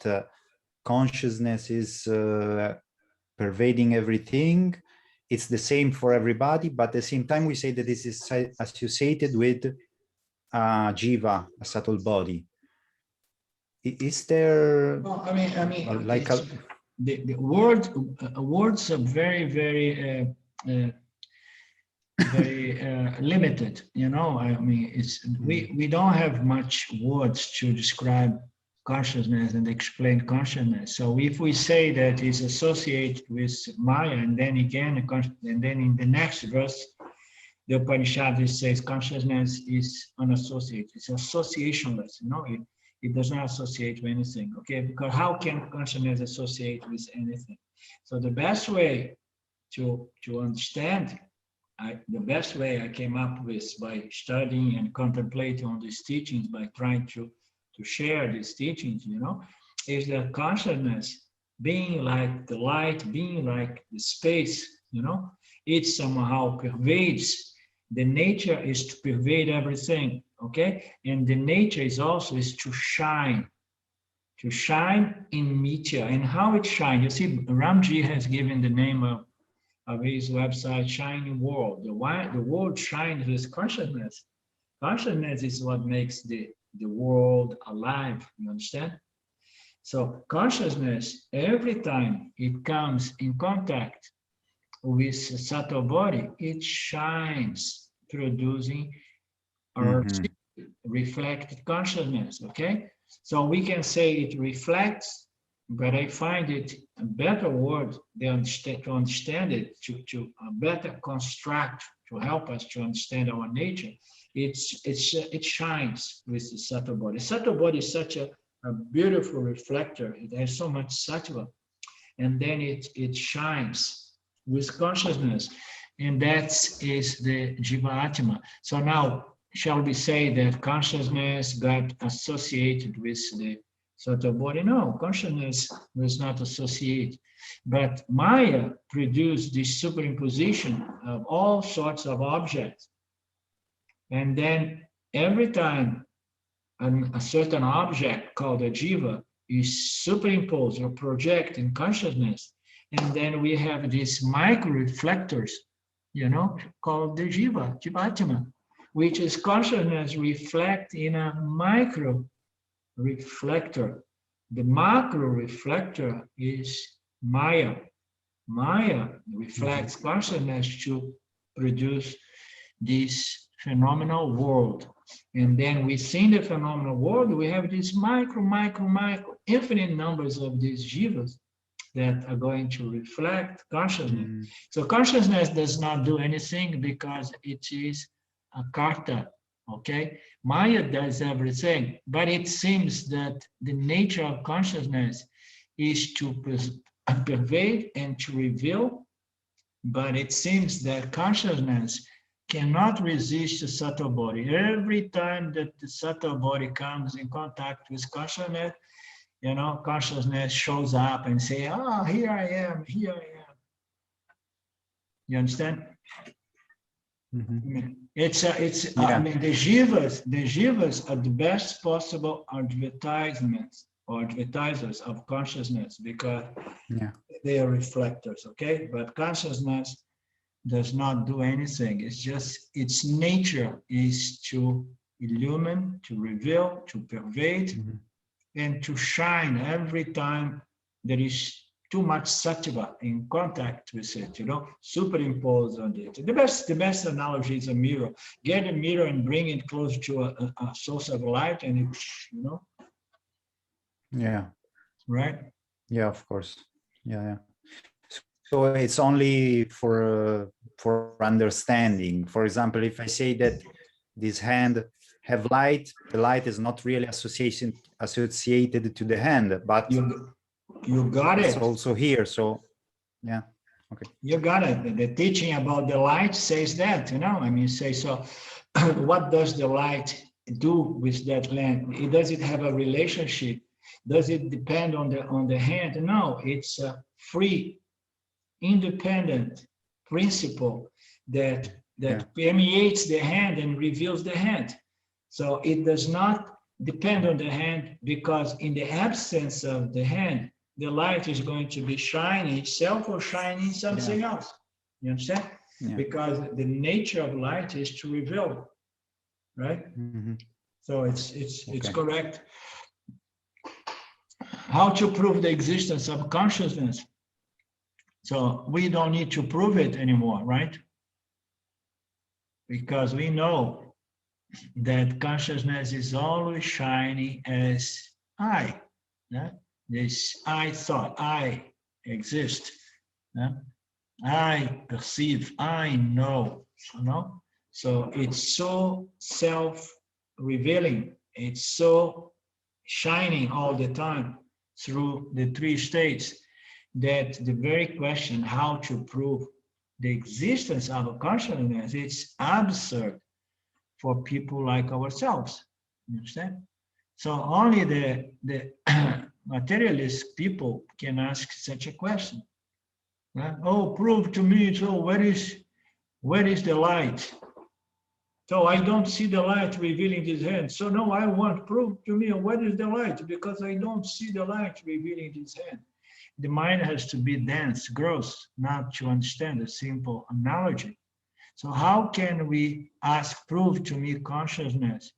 consciousness is pervading everything. It's the same for everybody, but at the same time we say that this is associated with jiva, a subtle body. Is there? Well, I mean, like the words are very, very, very limited. You know, I mean, we don't have much words to describe consciousness and explain consciousness. So if we say that it's associated with Maya, and then again, and then in the next verse, the Upanishad says consciousness is unassociated. It's associationless. You know, it does not associate with anything. Okay, because how can consciousness associate with anything? So the best way to understand, the best way I came up with by studying and contemplating on these teachings, by trying to share these teachings, you know, is that consciousness being like the light, being like the space, you know, it somehow pervades. The nature is to pervade everything, okay? And the nature is also is to shine in meteor. And how it shines, you see, Ramji has given the name of his website, Shining World. The world shines with consciousness. Consciousness is what makes the world alive, you understand? So consciousness, every time it comes in contact with a subtle body, it shines, producing or reflected consciousness, okay? So we can say it reflects, but I find it a better word to understand it, to better construct, to help us to understand our nature. It shines with the subtle body. Subtle body is such a beautiful reflector. It has so much sattva, and then it shines with consciousness, and that is the Jiva Atma. So now, shall we say that consciousness got associated with the subtle body? No, consciousness was not associated, but Maya produced this superimposition of all sorts of objects. And then every time a certain object called a jiva is superimposed or projected in consciousness, and then we have these micro reflectors, you know, called the jivatma, which is consciousness reflect in a micro reflector. The macro reflector is Maya. Maya reflects consciousness to produce this phenomenal world. And then within the phenomenal world, we have this micro, infinite numbers of these jivas that are going to reflect consciousness. So consciousness does not do anything because it is a karta, okay? Maya does everything, but it seems that the nature of consciousness is to pervade and to reveal, but it seems that consciousness cannot resist the subtle body. Every time that the subtle body comes in contact with consciousness, you know, consciousness shows up and say, "Oh, here I am, here I am." You understand? It's I mean, the jivas are the best possible advertisements or advertisers of consciousness because they are reflectors, okay? But consciousness does not do anything. It's just, its nature is to illumine, to reveal, to pervade. and to shine every time there is too much sattva in contact with it, superimpose on it. The best analogy is a mirror. Get a mirror and bring it close to a source of light, and it, Yeah. right? Yeah, of course. Yeah. So it's only for understanding. For example, if I say that this hand have light, the light is not really associated to the hand, but you got it's it. also here. So yeah. Okay. You got it. The teaching about the light says that, say, so what does the light do with that lamp? Does it have a relationship? Does it depend on the hand? No, it's a free, independent principle that permeates the hand and reveals the hand. So it does not depend on the hand, because in the absence of the hand, the light is going to be shining itself or shining something else. You understand? Yeah. Because the nature of light is to reveal, right? Mm-hmm. So it's correct. How to prove the existence of consciousness? So we don't need to prove it anymore, right? Because we know that consciousness is always shining as I. Yeah? This I thought, I exist. Yeah? I perceive, I know. So it's so self-revealing. It's so shining all the time through the three states that the very question how to prove the existence of a consciousness, it's absurd for people like ourselves. You understand? So only the materialist people can ask such a question. Right? Oh, prove to me. So where is the light? So I don't see the light revealing this hand. So no, I want prove to me where is the light, because I don't see the light revealing this hand. The mind has to be dense, gross, not to understand a simple analogy. So how can we ask, prove to me consciousness,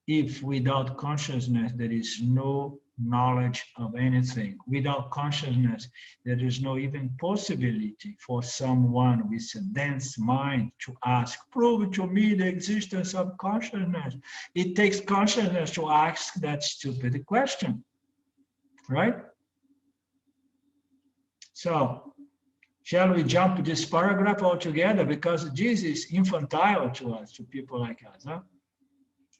if without consciousness there is no knowledge of anything? Without consciousness, there is no even possibility for someone with a dense mind to ask, prove to me the existence of consciousness. It takes consciousness to ask that stupid question, right? So, shall we jump this paragraph altogether? Because this is infantile to us, to people like us. Huh?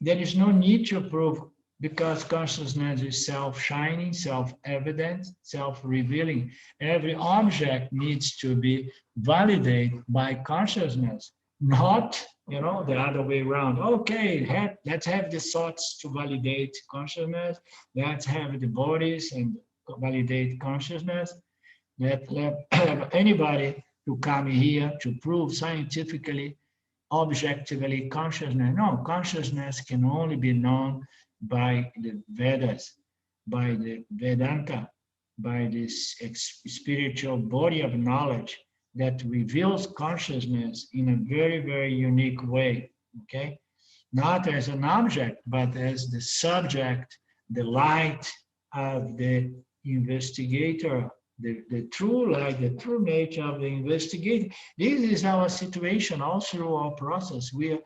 There is no need to prove, because consciousness is self-shining, self-evident, self-revealing. Every object needs to be validated by consciousness, not, the other way around. Okay, let's have the thoughts to validate consciousness. Let's have the bodies and validate consciousness. Let anybody to come here to prove scientifically, objectively consciousness. No, consciousness can only be known by the Vedas, by the Vedanta, by this spiritual body of knowledge that reveals consciousness in a very, very unique way, okay? Not as an object, but as the subject, the light of the investigator, the true light, the true nature of the investigator. This is our situation all through our process. We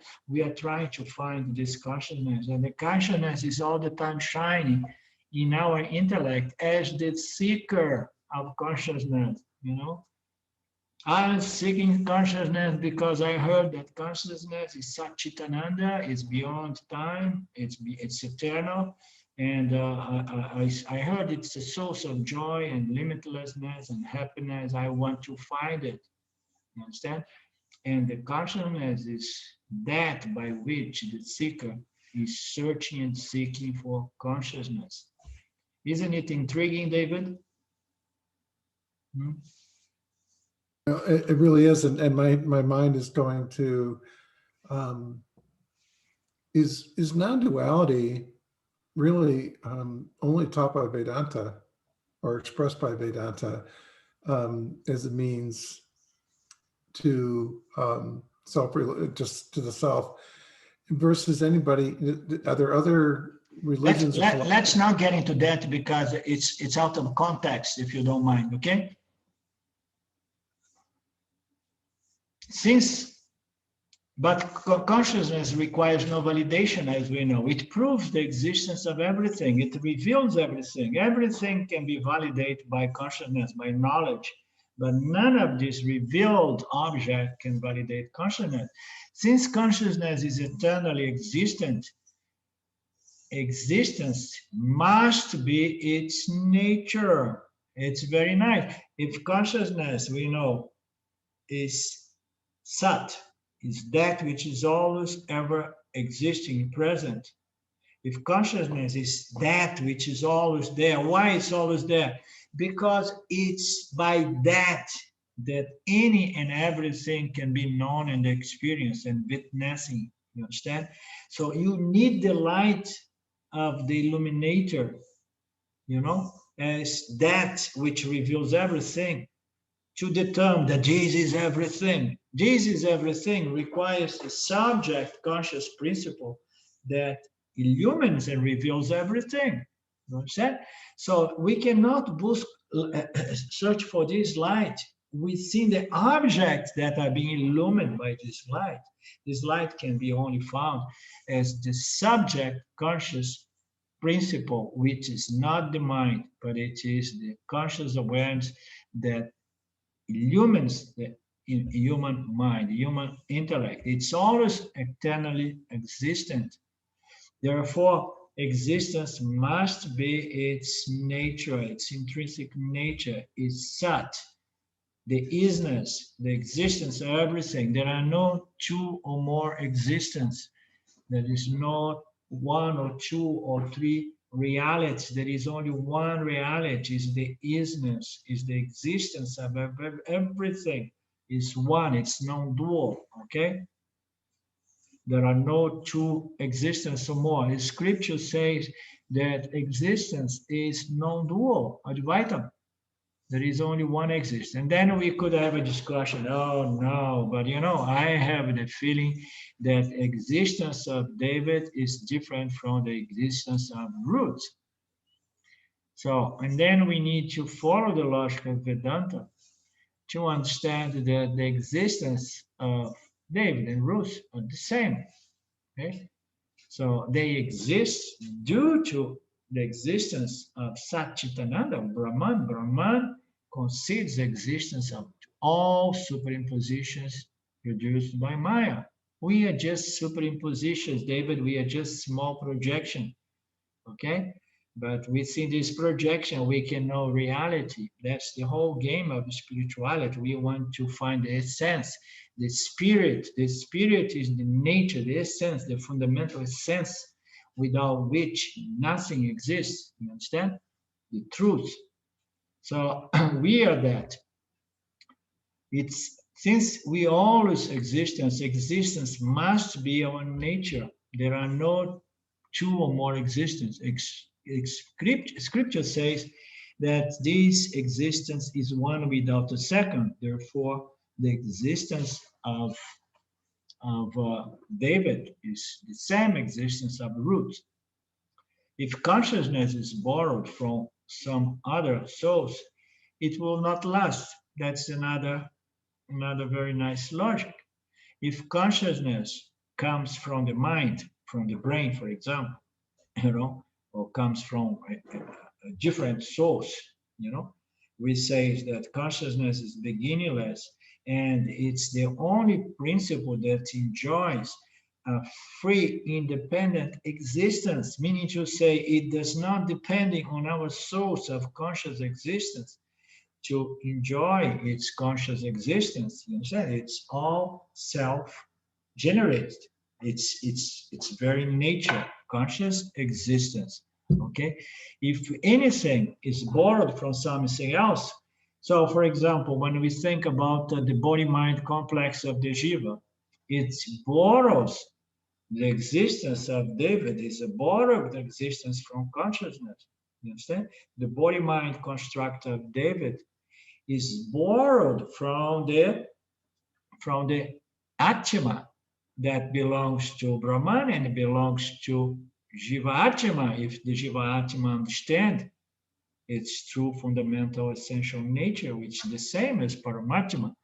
are trying to find this consciousness, and the consciousness is all the time shining in our intellect as the seeker of consciousness, I'm seeking consciousness because I heard that consciousness is Satchitananda, it's beyond time, it's eternal, and I heard it's a source of joy and limitlessness and happiness. I want to find it. You understand? And the consciousness is that by which the seeker is searching and seeking for consciousness. Isn't it intriguing, David? It really is, and my mind is going to is non-duality really only taught by Vedanta or expressed by Vedanta as a means to just to the self, versus anybody? Are there other religions or Let's not get into that because it's out of context, if you don't mind, okay? But consciousness requires no validation, as we know. It proves the existence of everything. It reveals everything. Everything can be validated by consciousness, by knowledge, but none of this revealed object can validate consciousness. Since consciousness is eternally existent, existence must be its nature. It's very nice. If consciousness, we know, is Sat, is that which is always ever existing, present. If consciousness is that which is always there, why it's always there? Because it's by that any and everything can be known and experienced and witnessing, you understand? So you need the light of the illuminator, you know, as that which reveals everything, to determine that this is everything. This is everything requires a subject conscious principle that illumines and reveals everything. You understand? So we cannot search for this light within the objects that are being illumined by this light. This light can be only found as the subject conscious principle, which is not the mind, but it is the conscious awareness that illumines the human mind, human intellect. It's always eternally existent. Therefore, existence must be its nature, its intrinsic nature, its sat, the isness, the existence of everything. There are no two or more existence. There is no one or two or three realities. There is only one reality, is the isness, is the existence of everything. Is one, it's non-dual, okay? There are no two existence or more. The scripture says that existence is non-dual, advaitam. There is only one existence. And then we could have a discussion, oh no, but you know, I have the feeling that existence of David is different from the existence of Ruth. So, and then we need to follow the logic of Vedanta to understand that the existence of David and Ruth are the same. Okay? So they exist due to the existence of Satchitananda, Brahman. Brahman concedes the existence of all superimpositions produced by Maya. We are just superimpositions, David. We are just small projection, okay? But within this projection, we can know reality. That's the whole game of spirituality. We want to find the essence, the spirit. The spirit is the nature, the essence, the fundamental essence without which nothing exists. You understand? The truth. So we are that. It's since we always existence must be our nature. There are no two or more existence. Scripture says that this existence is one without a second. Therefore, the existence of David is the same existence of Ruth. If consciousness is borrowed from some other source, it will not last. That's another very nice logic. If consciousness comes from the mind, from the brain, for example, you know, or comes from a different source, you know, we say that consciousness is beginningless and it's the only principle that enjoys a free, independent existence, meaning to say it does not depend on our source of conscious existence to enjoy its conscious existence. You understand? It's all self-generated. It's very nature, conscious existence. Okay. If anything is borrowed from something else, so for example, when we think about the body-mind complex of the Jiva, it borrows the existence of David is a borrowed existence from consciousness. You understand? The body-mind construct of David is borrowed from the Atma that belongs to Brahman and belongs to Jiva-Atma, if the Jiva-Atma understand its true fundamental essential nature, which is the same as Paramatma.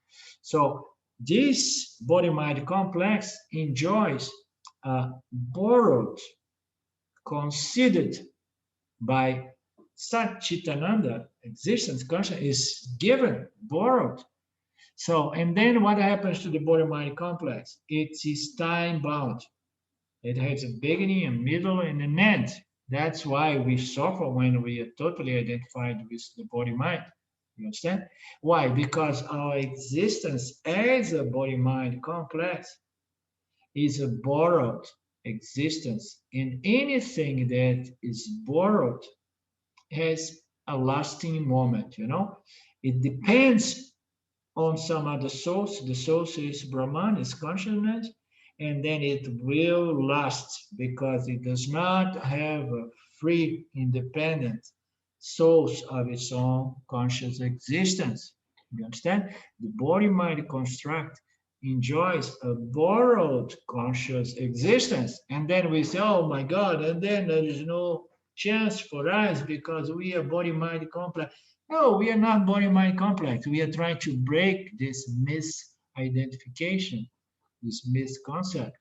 So this body-mind complex enjoys borrowed, considered by Satchitananda, existence, consciousness is given, borrowed. So, and then what happens to the body-mind complex? It is time-bound. It has a beginning, a middle, and an end. That's why we suffer when we are totally identified with the body-mind. You understand? Why? Because our existence as a body-mind complex is a borrowed existence, and anything that is borrowed has a lasting moment, you know? It depends on some other source. The source is Brahman, is consciousness, and then it will last because it does not have a free, independent source of its own conscious existence. You understand? The body-mind construct enjoys a borrowed conscious existence. And then we say, oh my God, and then there is no chance for us because we are body-mind complex. No, we are not body-mind complex. We are trying to break this misidentification, this misconcept.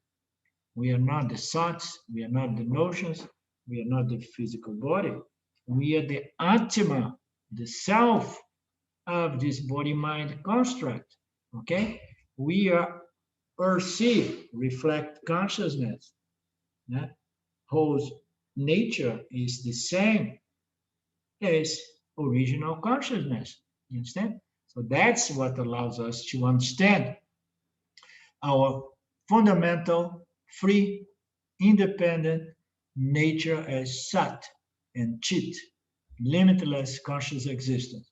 We are not the thoughts, we are not the notions, we are not the physical body. We are the Atma, the self of this body-mind construct, okay? We are perceive, reflect consciousness, yeah? Whose nature is the same as original consciousness. You understand? So that's what allows us to understand our fundamental, free, independent nature as Sat and Chit, limitless conscious existence.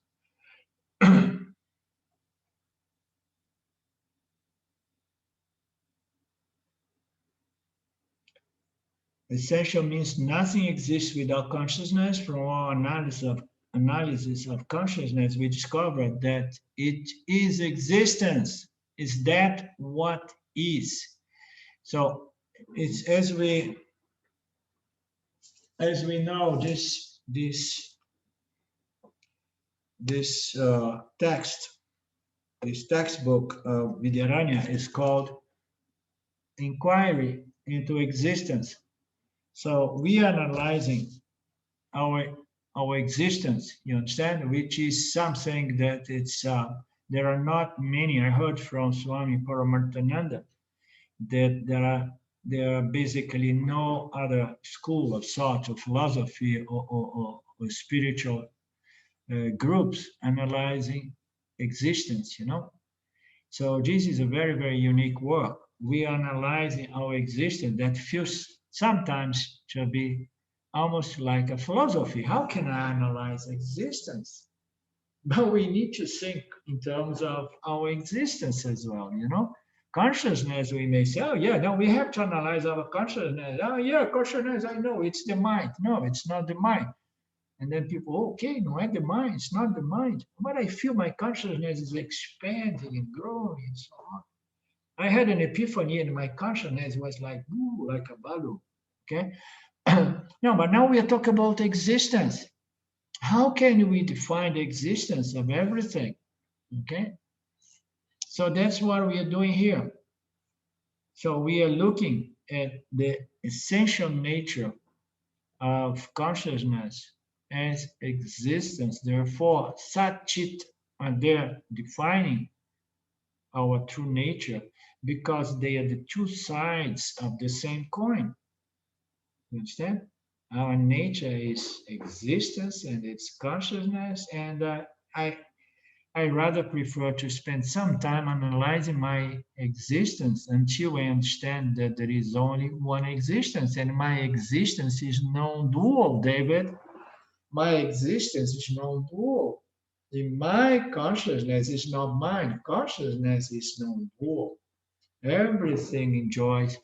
Essential means nothing exists without consciousness. From our analysis of consciousness, we discovered that it is existence. Is that what is? So it's as we know, this textbook of Vidyaranya is called Inquiry into Existence. So we are analyzing our existence, you understand, which is something that it's there are not many. I heard from Swami Paramarthananda that there are basically no other school of thought or philosophy or spiritual groups analyzing existence, you know. So this is a very, very unique work. We are analyzing our existence that feels sometimes to be almost like a philosophy. How can I analyze existence? But we need to think in terms of our existence as well, you know? Consciousness, we may say, oh yeah, no, we have to analyze our consciousness. Oh yeah, consciousness, I know, it's the mind. No, it's not the mind. And then people, okay, no, the mind, it's not the mind. But I feel my consciousness is expanding and growing and so on. I had an epiphany and my consciousness was like, ooh, like a balloon, okay? No, but now we are talking about existence. How can we define the existence of everything, okay? So that's what we are doing here. So we are looking at the essential nature of consciousness as existence. Therefore, Sat Chit are there defining our true nature because they are the two sides of the same coin. You understand? Our nature is existence and it's consciousness, and I rather prefer to spend some time analyzing my existence until I understand that there is only one existence, and my existence is non-dual, David. My existence is non-dual. My consciousness is not mine. Consciousness is non-dual. Everything enjoys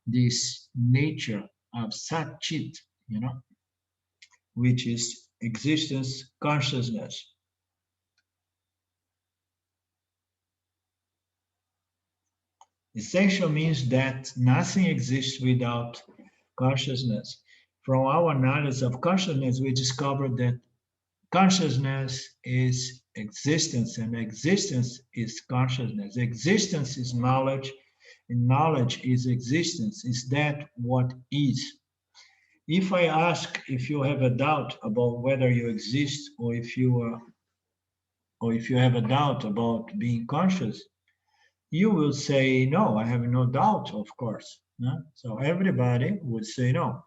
this nature of Sat Chit, you know, which is existence, consciousness. Essential means that nothing exists without consciousness. from our analysis of consciousness, we discovered that consciousness is existence, and existence is consciousness. Existence is knowledge, and knowledge is existence. Is that what is? If I ask if you have a doubt about whether you exist, or if you have a doubt about being conscious, you will say no. I have no doubt, of course. No? So everybody would say no.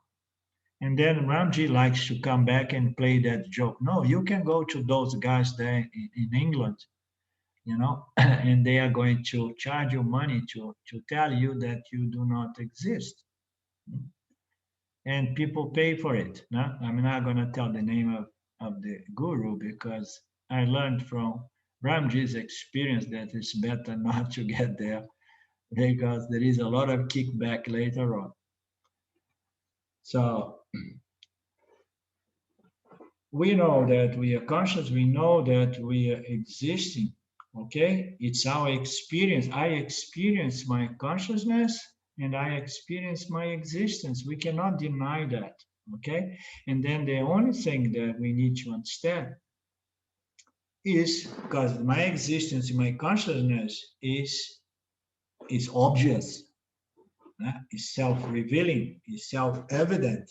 And then Ramji likes to come back and play that joke. No, you can go to those guys there in England, you know, and they are going to charge you money to tell you that you do not exist. And people pay for it. No? I'm not going to tell the name of the guru because I learned from Ramji's experience that it's better not to get there because there is a lot of kickback later on. So we know that we are conscious, we know that we are existing, okay? It's our experience. I experience my consciousness and I experience my existence. We cannot deny that, okay? And then the only thing that we need to understand is because my existence, my consciousness is obvious, is self-revealing, is self-evident,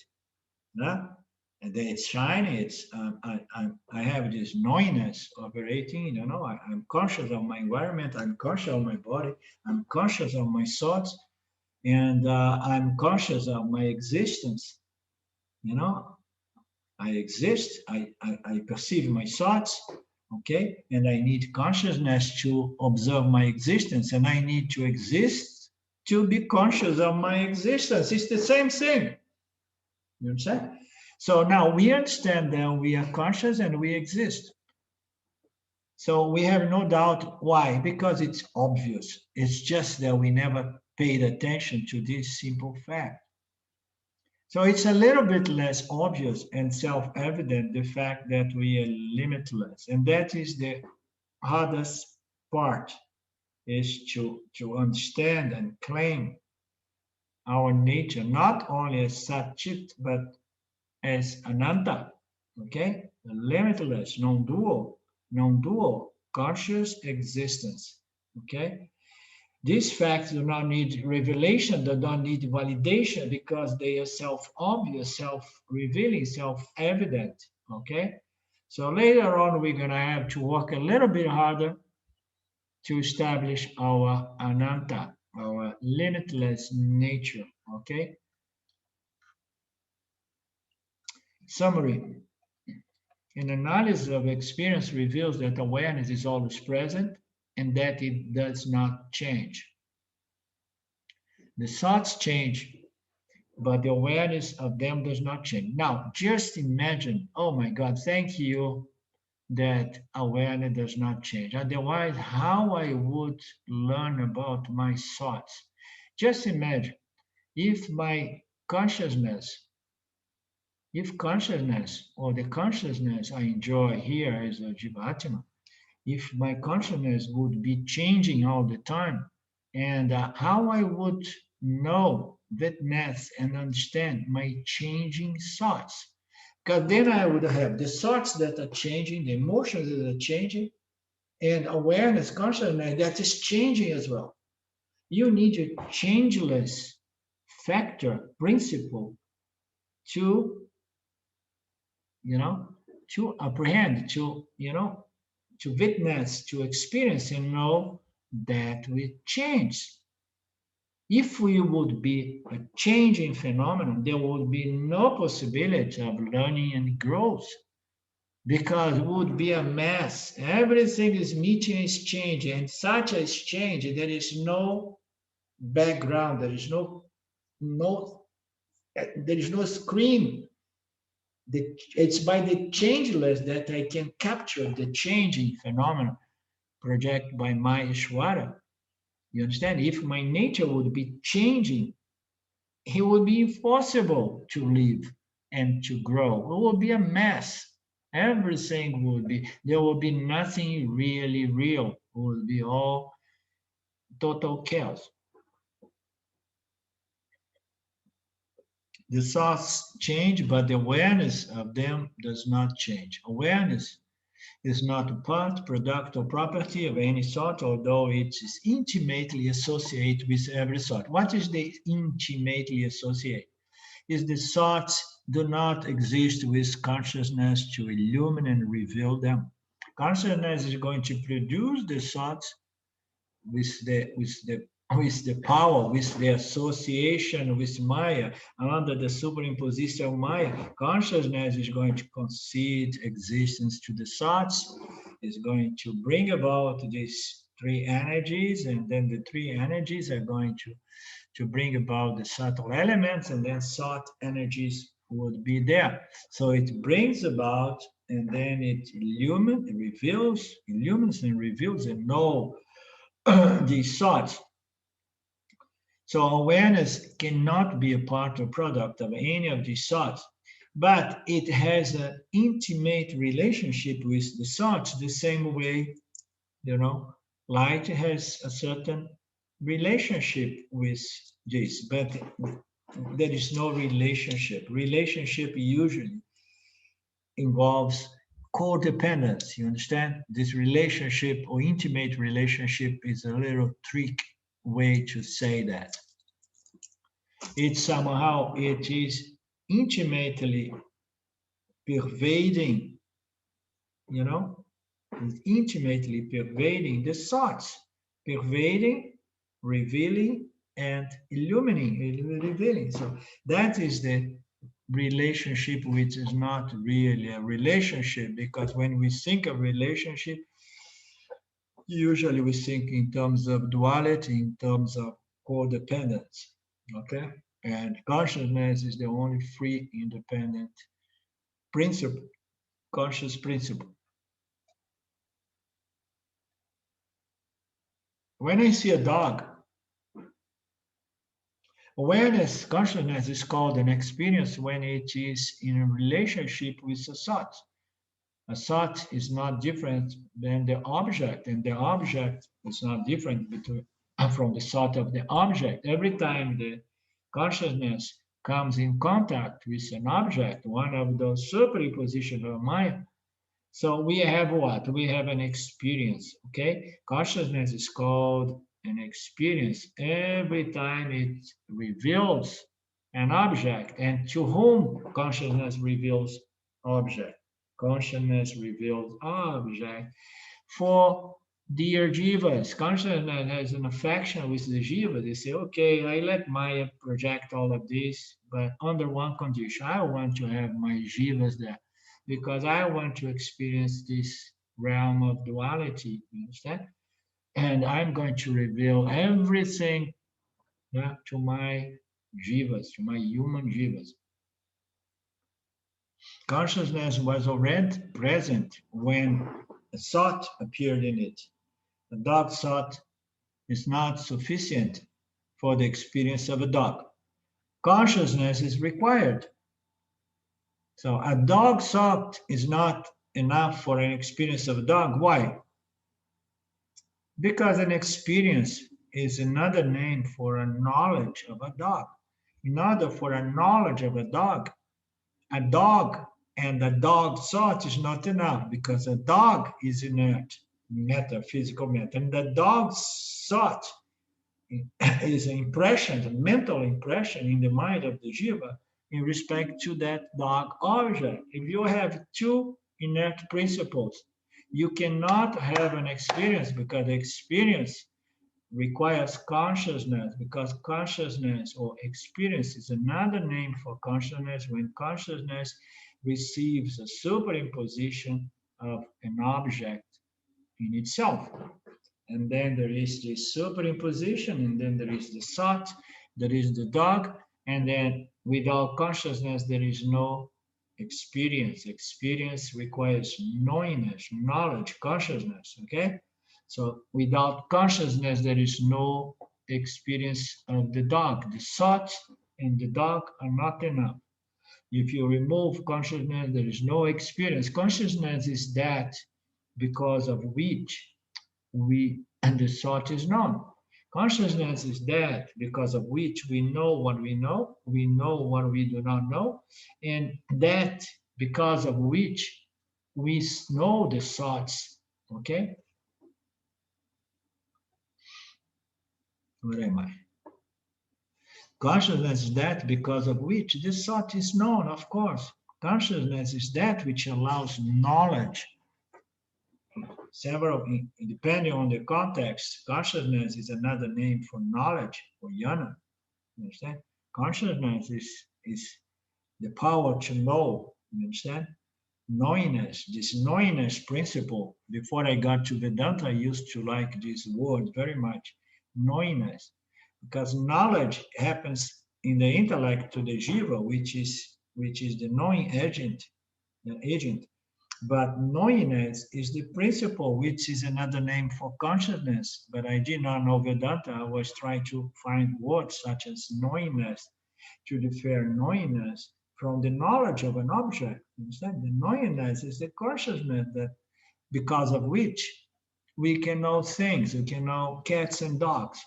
and then it's shiny. It's I have this knowingness operating. You know, I'm conscious of my environment. I'm conscious of my body. I'm conscious of my thoughts, and I'm conscious of my existence. You know, I exist. I perceive my thoughts. Okay, and I need consciousness to observe my existence, and I need to exist to be conscious of my existence. It's the same thing. You understand? So now we understand that we are conscious and we exist. So we have no doubt why, because it's obvious. It's just that we never paid attention to this simple fact. So it's a little bit less obvious and self-evident, the fact that we are limitless. And that is the hardest part, is to understand and claim our nature, not only as Sat-Chit, but as Ananta, okay? Limitless, non-dual, conscious existence, okay? These facts do not need revelation, they don't need validation because they are self-obvious, self-revealing, self-evident, okay? So later on, we're gonna have to work a little bit harder to establish our Ananta, our limitless nature, okay? Summary. An analysis of experience reveals that awareness is always present and that it does not change. The thoughts change, but the awareness of them does not change. Now, just imagine, oh my God, thank you that awareness does not change. Otherwise, how I would learn about my thoughts. Just imagine if my consciousness, if consciousness or the consciousness I enjoy here as a Jivatma, if my consciousness would be changing all the time, and how I would know, witness, and understand my changing thoughts. Because then I would have the thoughts that are changing, the emotions that are changing, and awareness, consciousness that is changing as well. You need a changeless factor, principle to, to apprehend, to, to witness, to experience and know that we change. If we would be a changing phenomenon, there would be no possibility of learning and growth because it would be a mess. Everything is meeting is changing, and such a change, there is no background, there is no screen. It's by the changeless that I can capture the changing phenomenon projected by my Ishvara. You understand? If my nature would be changing, it would be impossible to live and to grow. It would be a mess. Everything would be, there would be nothing really real. It would be all total chaos. The thoughts change, but the awareness of them does not change. Awareness is not a part, product, or property of any thought, although it is intimately associated with every thought. What is the intimately associated? Is the thoughts do not exist with consciousness to illumine and reveal them. Consciousness is going to produce the thoughts with the power, with the association with Maya, under the superimposition of Maya. Consciousness is going to concede existence to the thoughts, is going to bring about these three energies, and then the three energies are going to bring about the subtle elements, and then thought energies would be there. So it brings about, and then it illumines, and reveals, and know these thoughts. So awareness cannot be a part or product of any of these thoughts, but it has an intimate relationship with the thoughts, the same way, light has a certain relationship with this, but there is no relationship. Relationship usually involves codependence. You understand? This relationship or intimate relationship is a little trick way to say that. It is intimately pervading, intimately pervading the thoughts, pervading, revealing, and revealing. So that is the relationship, which is not really a relationship, because when we think of relationship, usually we think in terms of duality, in terms of codependence, okay? And consciousness is the only free, independent principle, conscious principle. When I see a dog, awareness, consciousness is called an experience when it is in a relationship with a thought. A thought is not different than the object, and the object is not different from the thought of the object. Every time the consciousness comes in contact with an object, one of those superpositions of mind, so we have what? We have an experience, okay? Consciousness is called an experience every time it reveals an object. And to whom consciousness reveals object? Consciousness reveals object for dear jivas. Consciousness has an affection with the jiva. They say, okay, I let Maya project all of this, but under one condition. I want to have my jivas there because I want to experience this realm of duality, you understand? And I'm going to reveal everything to my jivas, to my human jivas. Consciousness was already present when a thought appeared in it. A dog thought is not sufficient for the experience of a dog. Consciousness is required. So a dog thought is not enough for an experience of a dog. Why? Because an experience is another name for a knowledge of a dog. In order for a knowledge of a dog and a dog thought is not enough, because a dog is inert, metaphysical matter, and the dog's thought is an impression, a mental impression in the mind of the jiva in respect to that dog object. If you have two inert principles, you cannot have an experience, because the experience requires consciousness, because consciousness or experience is another name for consciousness when consciousness receives a superimposition of an object in itself. And then there is this superimposition, and then there is the thought, there is the dog, and then without consciousness, there is no experience. Experience requires knowingness, knowledge, consciousness, okay? So without consciousness, there is no experience of the dog. The thought and the dog are not enough. If you remove consciousness, there is no experience. Consciousness is that because of which and the thought is known. Consciousness is that because of which we know what we know what we do not know, and that because of which we know the thoughts. Okay? Where am I? Consciousness is that because of which this thought is known, of course. Consciousness is that which allows knowledge. Several, depending on the context, consciousness is another name for knowledge, or jnana. You understand? Consciousness is the power to know. You understand? Knowingness, this knowingness principle. Before I got to Vedanta, I used to like this word very much, knowingness, because knowledge happens in the intellect to the jiva, which is the knowing agent, the agent. But knowingness is the principle, which is another name for consciousness. But I did not know Vedanta. I was trying to find words such as knowingness to differ knowingness from the knowledge of an object. Understand? The knowingness is the consciousness that because of which we can know things. We can know cats and dogs.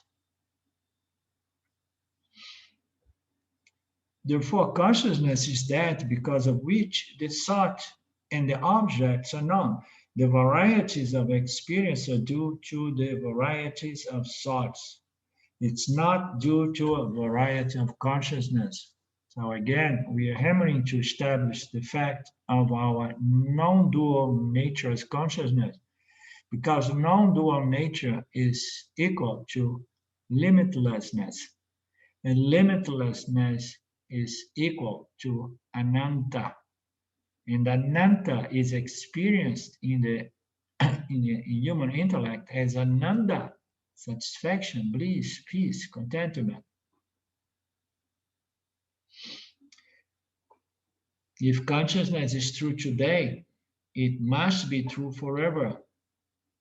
Therefore, consciousness is that because of which the thought and the objects are known. The varieties of experience are due to the varieties of thoughts. It's not due to a variety of consciousness. So again, we are hammering to establish the fact of our non-dual nature as consciousness, because non-dual nature is equal to limitlessness, and limitlessness is equal to ananta, and ananta is experienced in the in human intellect as ananda, satisfaction, bliss, peace, contentment. If consciousness is true today, it must be true forever.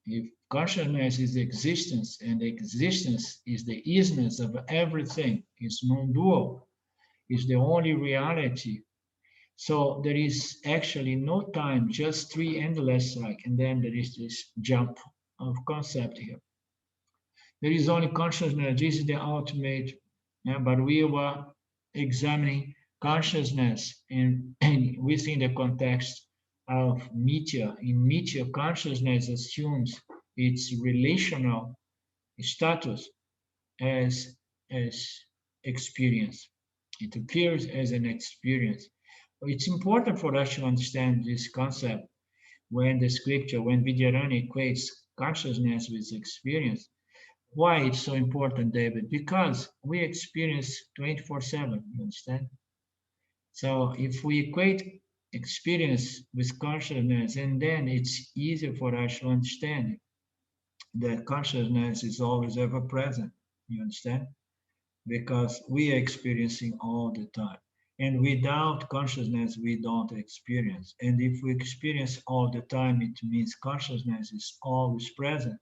If consciousness is existence, and existence is the isness of everything, is non-dual, is the only reality. So there is actually no time, just three endless, and then there is this jump of concept here. There is only consciousness. This is the ultimate. But we were examining consciousness and within the context of Mithya. In Mithya, consciousness assumes its relational status as experience. It appears as an experience. It's important for us to understand this concept when the scripture, when Vidyarani equates consciousness with experience. Why it's so important, David? Because we experience 24/7, you understand? So if we equate experience with consciousness, and then it's easier for us to understand that consciousness is always ever present, you understand? Because we are experiencing all the time. And without consciousness, we don't experience. And if we experience all the time, it means consciousness is always present.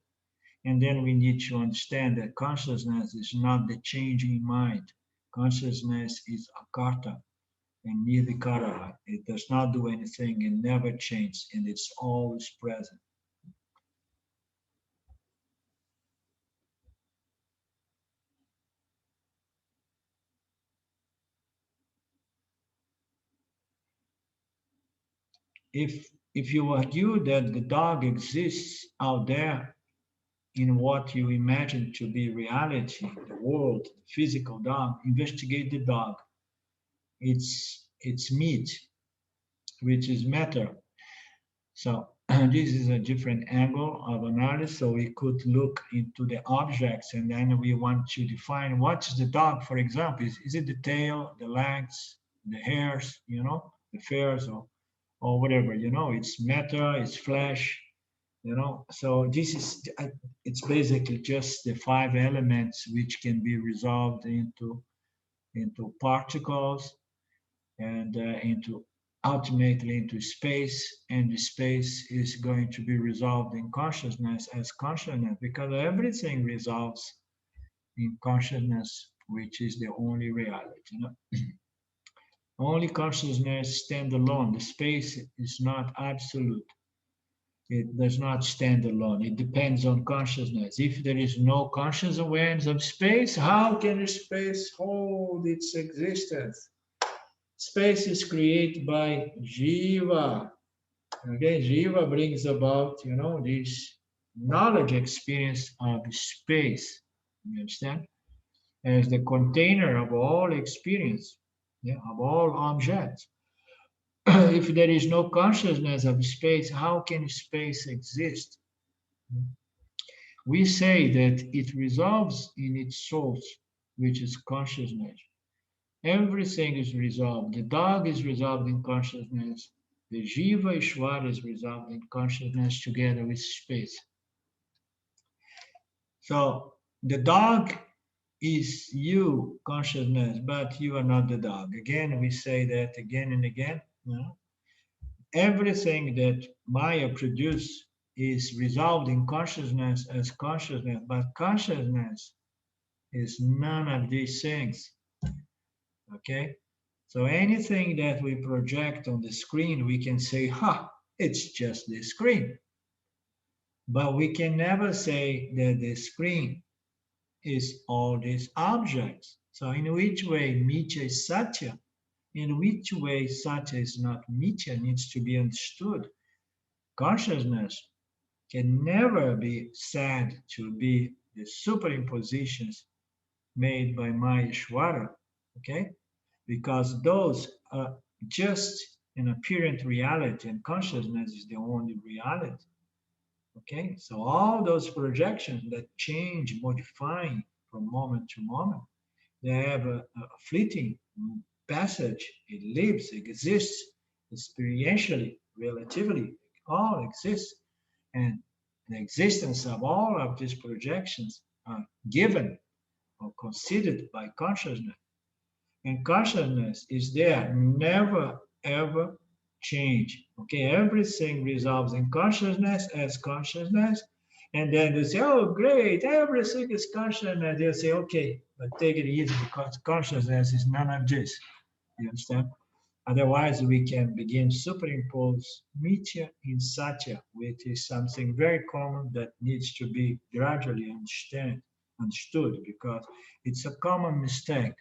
And then we need to understand that consciousness is not the changing mind. Consciousness is akarta and nirvikara. It does not do anything and never changes, and it's always present. If you argue that the dog exists out there in what you imagine to be reality, the world, the physical dog, investigate the dog. It's meat, which is matter. So this is a different angle of analysis. So we could look into the objects, and then we want to define what is the dog, for example. Is it the tail, the legs, the hairs, the furs, or whatever, it's matter, it's flesh, So this is, it's basically just the 5 elements which can be resolved into particles and into ultimately into space, and the space is going to be resolved in consciousness as consciousness, because everything resolves in consciousness, which is the only reality. Only consciousness stands alone. The space is not absolute. It does not stand alone. It depends on consciousness. If there is no conscious awareness of space, how can space hold its existence? Space is created by Jiva. Okay, Jiva brings about, this knowledge experience of space. You understand? As the container of all experience, of all objects. If there is no consciousness of space, how can space exist? We say that it resolves in its source, which is consciousness. Everything is resolved. The dog is resolved in consciousness. The Jiva Ishwara is resolved in consciousness together with space. So the dog is you, consciousness, but you are not the dog. Again, we say that again and again. Everything that Maya produces is resolved in consciousness as consciousness, but consciousness is none of these things. Okay? So anything that we project on the screen, we can say, it's just the screen. But we can never say that the screen is all these objects. So in which way Mithya is Satya? In which way Satya is not Mithya needs to be understood. Consciousness can never be said to be the superimpositions made by Maheshwara, okay? Because those are just an apparent reality, and consciousness is the only reality, okay? So all those projections that change, modifying from moment to moment, they have a fleeting passage. It lives, it exists experientially, relatively, all exists. And the existence of all of these projections are given or considered by consciousness. And consciousness is there, never ever change. Okay, everything resolves in consciousness as consciousness. And then they say, oh, great, everything is consciousness. They'll say, okay, but take it easy because consciousness is none of this. You understand? Otherwise, we can begin superimpose Mithya in Satya, which is something very common that needs to be gradually understood because it's a common mistake.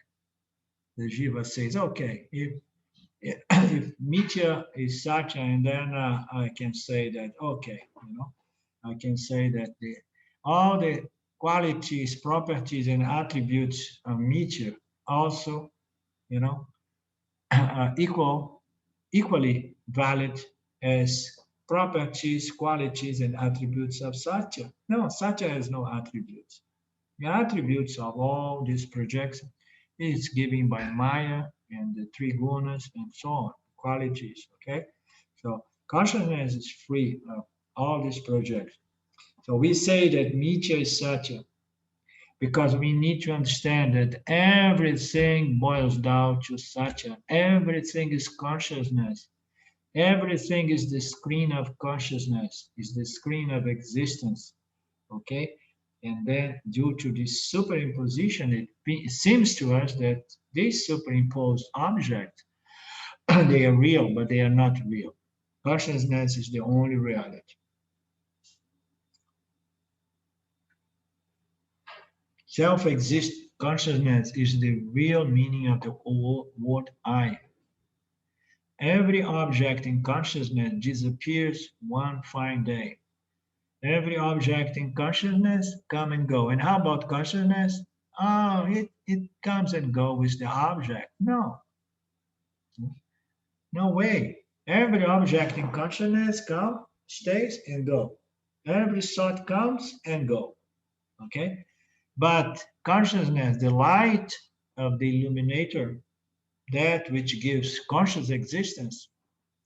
The Jiva says, okay, if Mithya is Satya, and then I can say that, okay, I can say that all the qualities, properties, and attributes of Mithya also, equally valid as properties, qualities, and attributes of Satya. No, Satya has no attributes. The attributes of all these projections is given by Maya and the three gunas and so on, qualities, okay? So consciousness is free of all these projections. So we say that Mithya is Satya because we need to understand that everything boils down to Satya. Everything is consciousness. Everything is the screen of consciousness, is the screen of existence, okay? And then due to this superimposition, it seems to us that these superimposed objects, they are real, but they are not real. Consciousness is the only reality. Self-exist consciousness is the real meaning of the word I. Every object in consciousness disappears one fine day. Every object in consciousness come and go. And how about consciousness? Oh, it comes and goes with the object. No. No way. Every object in consciousness comes, stays, and go. Every thought comes and go. Okay? But consciousness, the light of the illuminator, that which gives conscious existence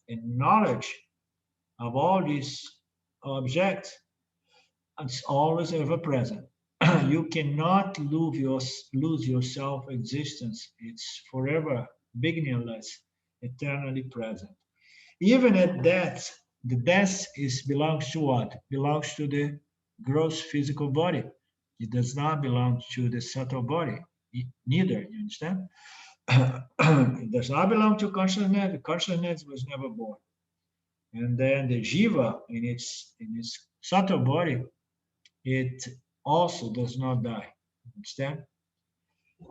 and knowledge of all these objects, it's always ever present. You cannot lose your self-existence. It's forever beginningless, eternally present. Even at death, the death belongs to what? Belongs to the gross physical body. It does not belong to the subtle body. Neither, you understand? It does not belong to consciousness. The consciousness was never born. And then the jiva in its subtle body, it also does not die. Understand?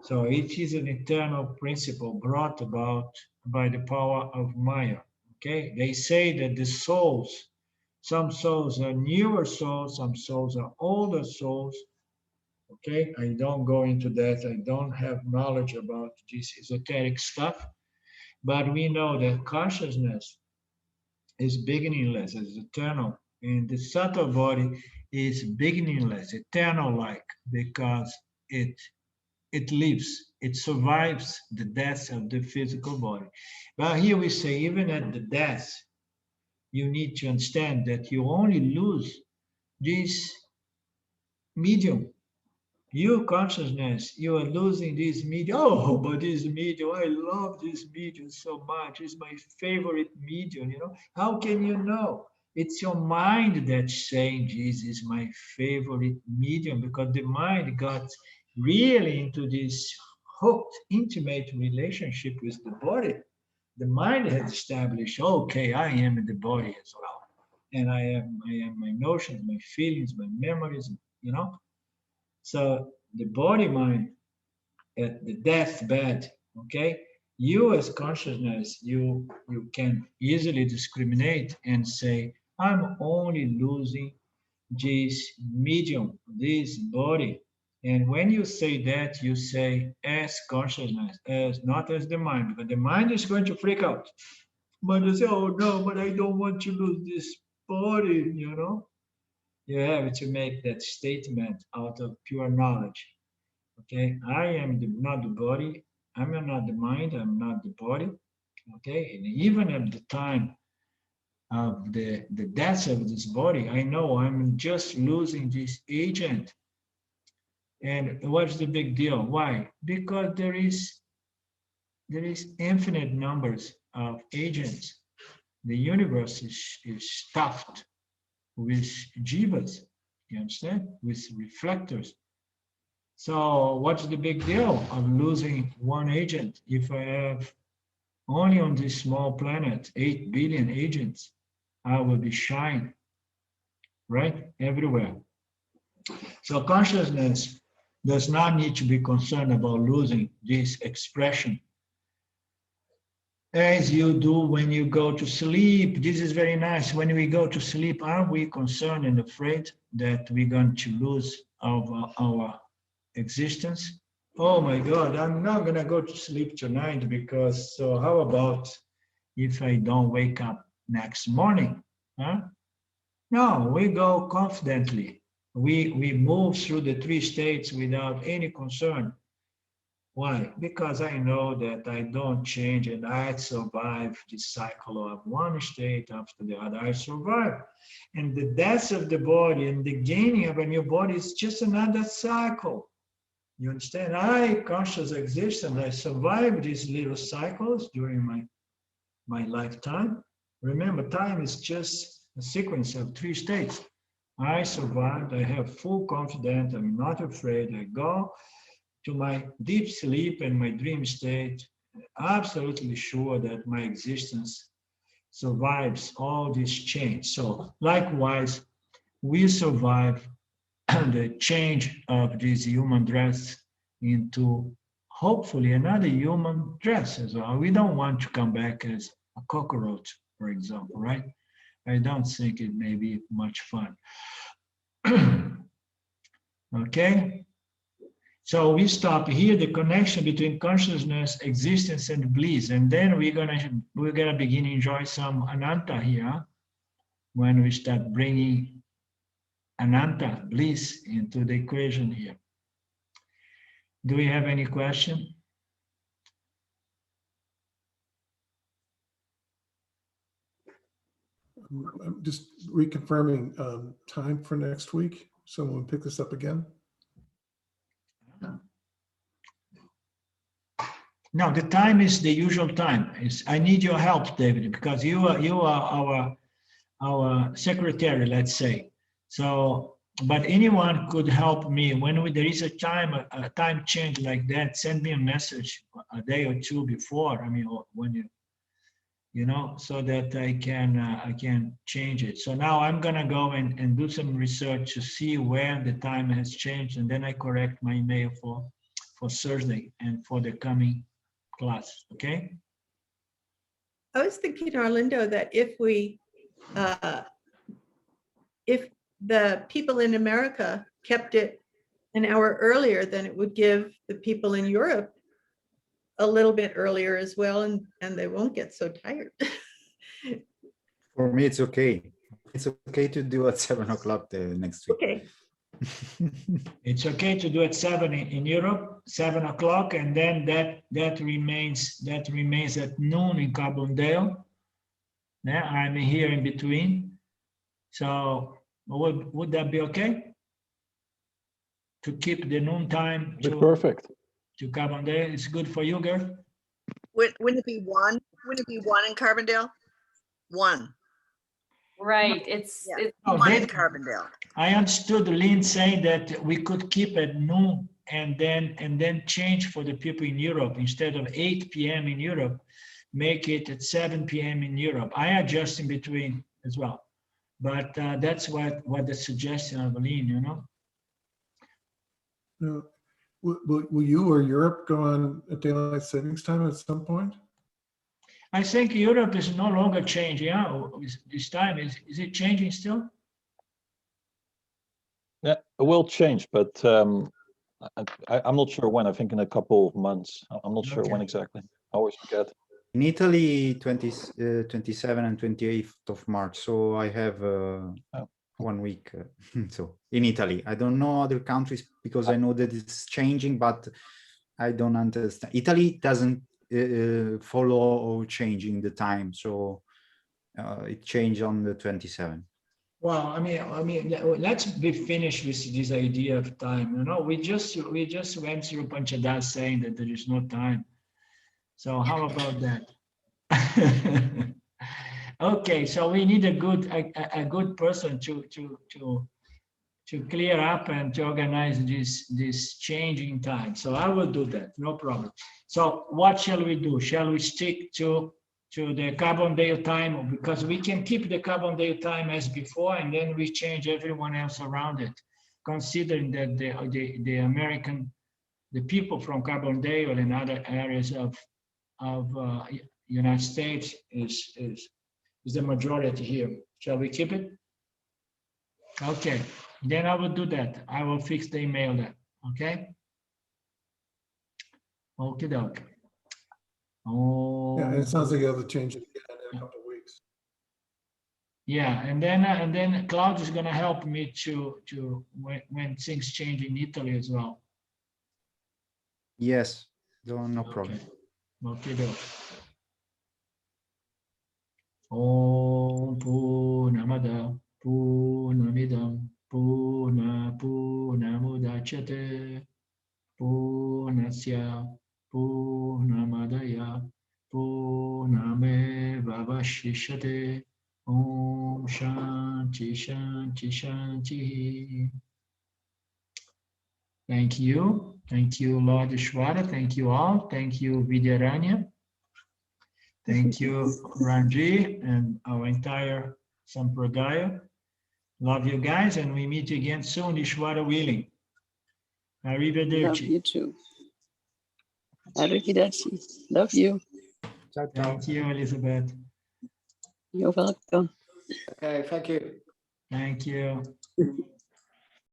So it is an eternal principle brought about by the power of Maya. Okay, they say that the souls, some souls are newer souls, some souls are older souls. Okay, I don't go into that. I don't have knowledge about this esoteric stuff, but we know that consciousness is beginningless, is eternal, and the subtle body is beginningless, eternal like, because it lives, it survives the death of the physical body. But here we say, even at the death, you need to understand that you only lose this medium. Your consciousness, you are losing this medium. Oh, but this medium, I love this medium so much. It's my favorite medium, you know. How can you know? It's your mind that's saying this is my favorite medium, because the mind got really into this hooked, intimate relationship with the body. The mind has established, okay, I am in the body as well. And I am my emotions, my feelings, my memories, you know. So the body mind at the deathbed, okay, you as consciousness, you can easily discriminate and say, I'm only losing this medium, this body. And when you say that, you say as consciousness, as not as the mind, because the mind is going to freak out. But you say, oh no, but I don't want to lose this body, you know. You have to make that statement out of pure knowledge. Okay, I am not the body, I'm not the mind, I'm not the body. Okay, and even at the time of the death of this body, I know I'm just losing this agent. And what's the big deal? Why? Because there is infinite numbers of agents. The universe is stuffed with jivas, you understand? With reflectors. So what's the big deal of losing one agent if I have only on this small planet 8 billion agents? I will be shine, right? Everywhere. So consciousness does not need to be concerned about losing this expression as you do when you go to sleep. This is very nice. When we go to sleep, are we concerned and afraid that we're going to lose our existence? Oh my God, I'm not gonna go to sleep tonight because, so how about if I don't wake up next morning? Huh? No, we go confidently. We move through the three states without any concern. Why? Because I know that I don't change and I survive this cycle of one state after the other. I survive. And the death of the body and the gaining of a new body is just another cycle. You understand? I, conscious existence, I survived these little cycles during my lifetime. Remember, time is just a sequence of three states. I survived, I have full confidence, I'm not afraid. I go to my deep sleep and my dream state, absolutely sure that my existence survives all this change. So likewise, we survive the change of this human dress into hopefully another human dress as well. We don't want to come back as a cockroach, for example, right? I don't think it may be much fun. Okay, so we stop here, the connection between consciousness, existence, and bliss, and then we're gonna begin to enjoy some ananta here when we start bringing ananta, bliss, into the equation here. Do we have any question? I'm just reconfirming time for next week. Someone pick this up again. No, the time is the usual time. I need your help, David, because you are our secretary, let's say. So, but anyone could help me when there is a time change like that. Send me a message a day or two before. I mean, when you know, so that I can change it. So now I'm gonna go and do some research to see where the time has changed, and then I correct my email for Thursday and for the coming class. Okay. I was thinking, Arlindo, that if the people in America kept it an hour earlier, then it would give the people in Europe a little bit earlier as well, and they won't get so tired. For me, it's okay. It's okay to do at 7 o'clock the next week. Okay, It's okay to do at 7 in Europe, 7 o'clock, and then that remains at noon in Carbondale. Yeah, I'm here in between. So would that be okay? To keep the noon time Perfect. to Carbondale? It's good for you, girl? Wouldn't it be one? Wouldn't it be one in Carbondale? One. Right, it's, Yeah. it's Oh, One they- in Carbondale. I understood Lynn saying that we could keep at noon and then change for the people in Europe instead of 8 p.m. in Europe, make it at 7 p.m. in Europe. I adjust in between as well, but that's what the suggestion of Lynn, you know. Now, will you or Europe go on a daylight savings time at some point? I think Europe is no longer changing. Yeah, this time is it changing still? Yeah, it will change, but I'm not sure when. I think in a couple of months. I'm not sure when Okay. exactly. I always forget. In Italy, 27 and 28th of March. So I have 1 week. So in Italy, I don't know other countries because I know that it's changing, but I don't understand. Italy doesn't follow or changing the time. So it changed on the 27th. Well, I mean, let's be finished with this idea of time. You know, we just went through Panchadasi saying that there is no time. So how about that? Okay, so we need a good person to clear up and to organize this changing time. So I will do that, no problem. So what shall we do? Shall we stick to the Carbondale time, because we can keep the Carbondale time as before, and then we change everyone else around it, considering that the people from Carbondale and other areas of United States is the majority here. Shall we keep it? Okay, then I will do that. I will fix the email then. Okay. Okay, doke. Oh. Yeah, it sounds like you have to change it again in a couple of weeks. Yeah, and then Claudio is going to help me to when things change in Italy as well. Yes, no problem. Okay, doke. Om Purnamada Purnamidam Purnamudachyate Purnasya Purnamadaya Purnamevavashishyate. Om Shanti Shanti Shanti. Thank you, Lord Ishwara. Thank you all. Thank you, Vidyaranya. Thank you, Ranji, and our entire Sampradaya. Love you guys, and we meet again soon, Ishwara willing. Love Arrivederci. you too. Arrivederci. Love you. Ciao, ciao. Thank you, Elizabeth. You're welcome. Okay, thank you. Thank you.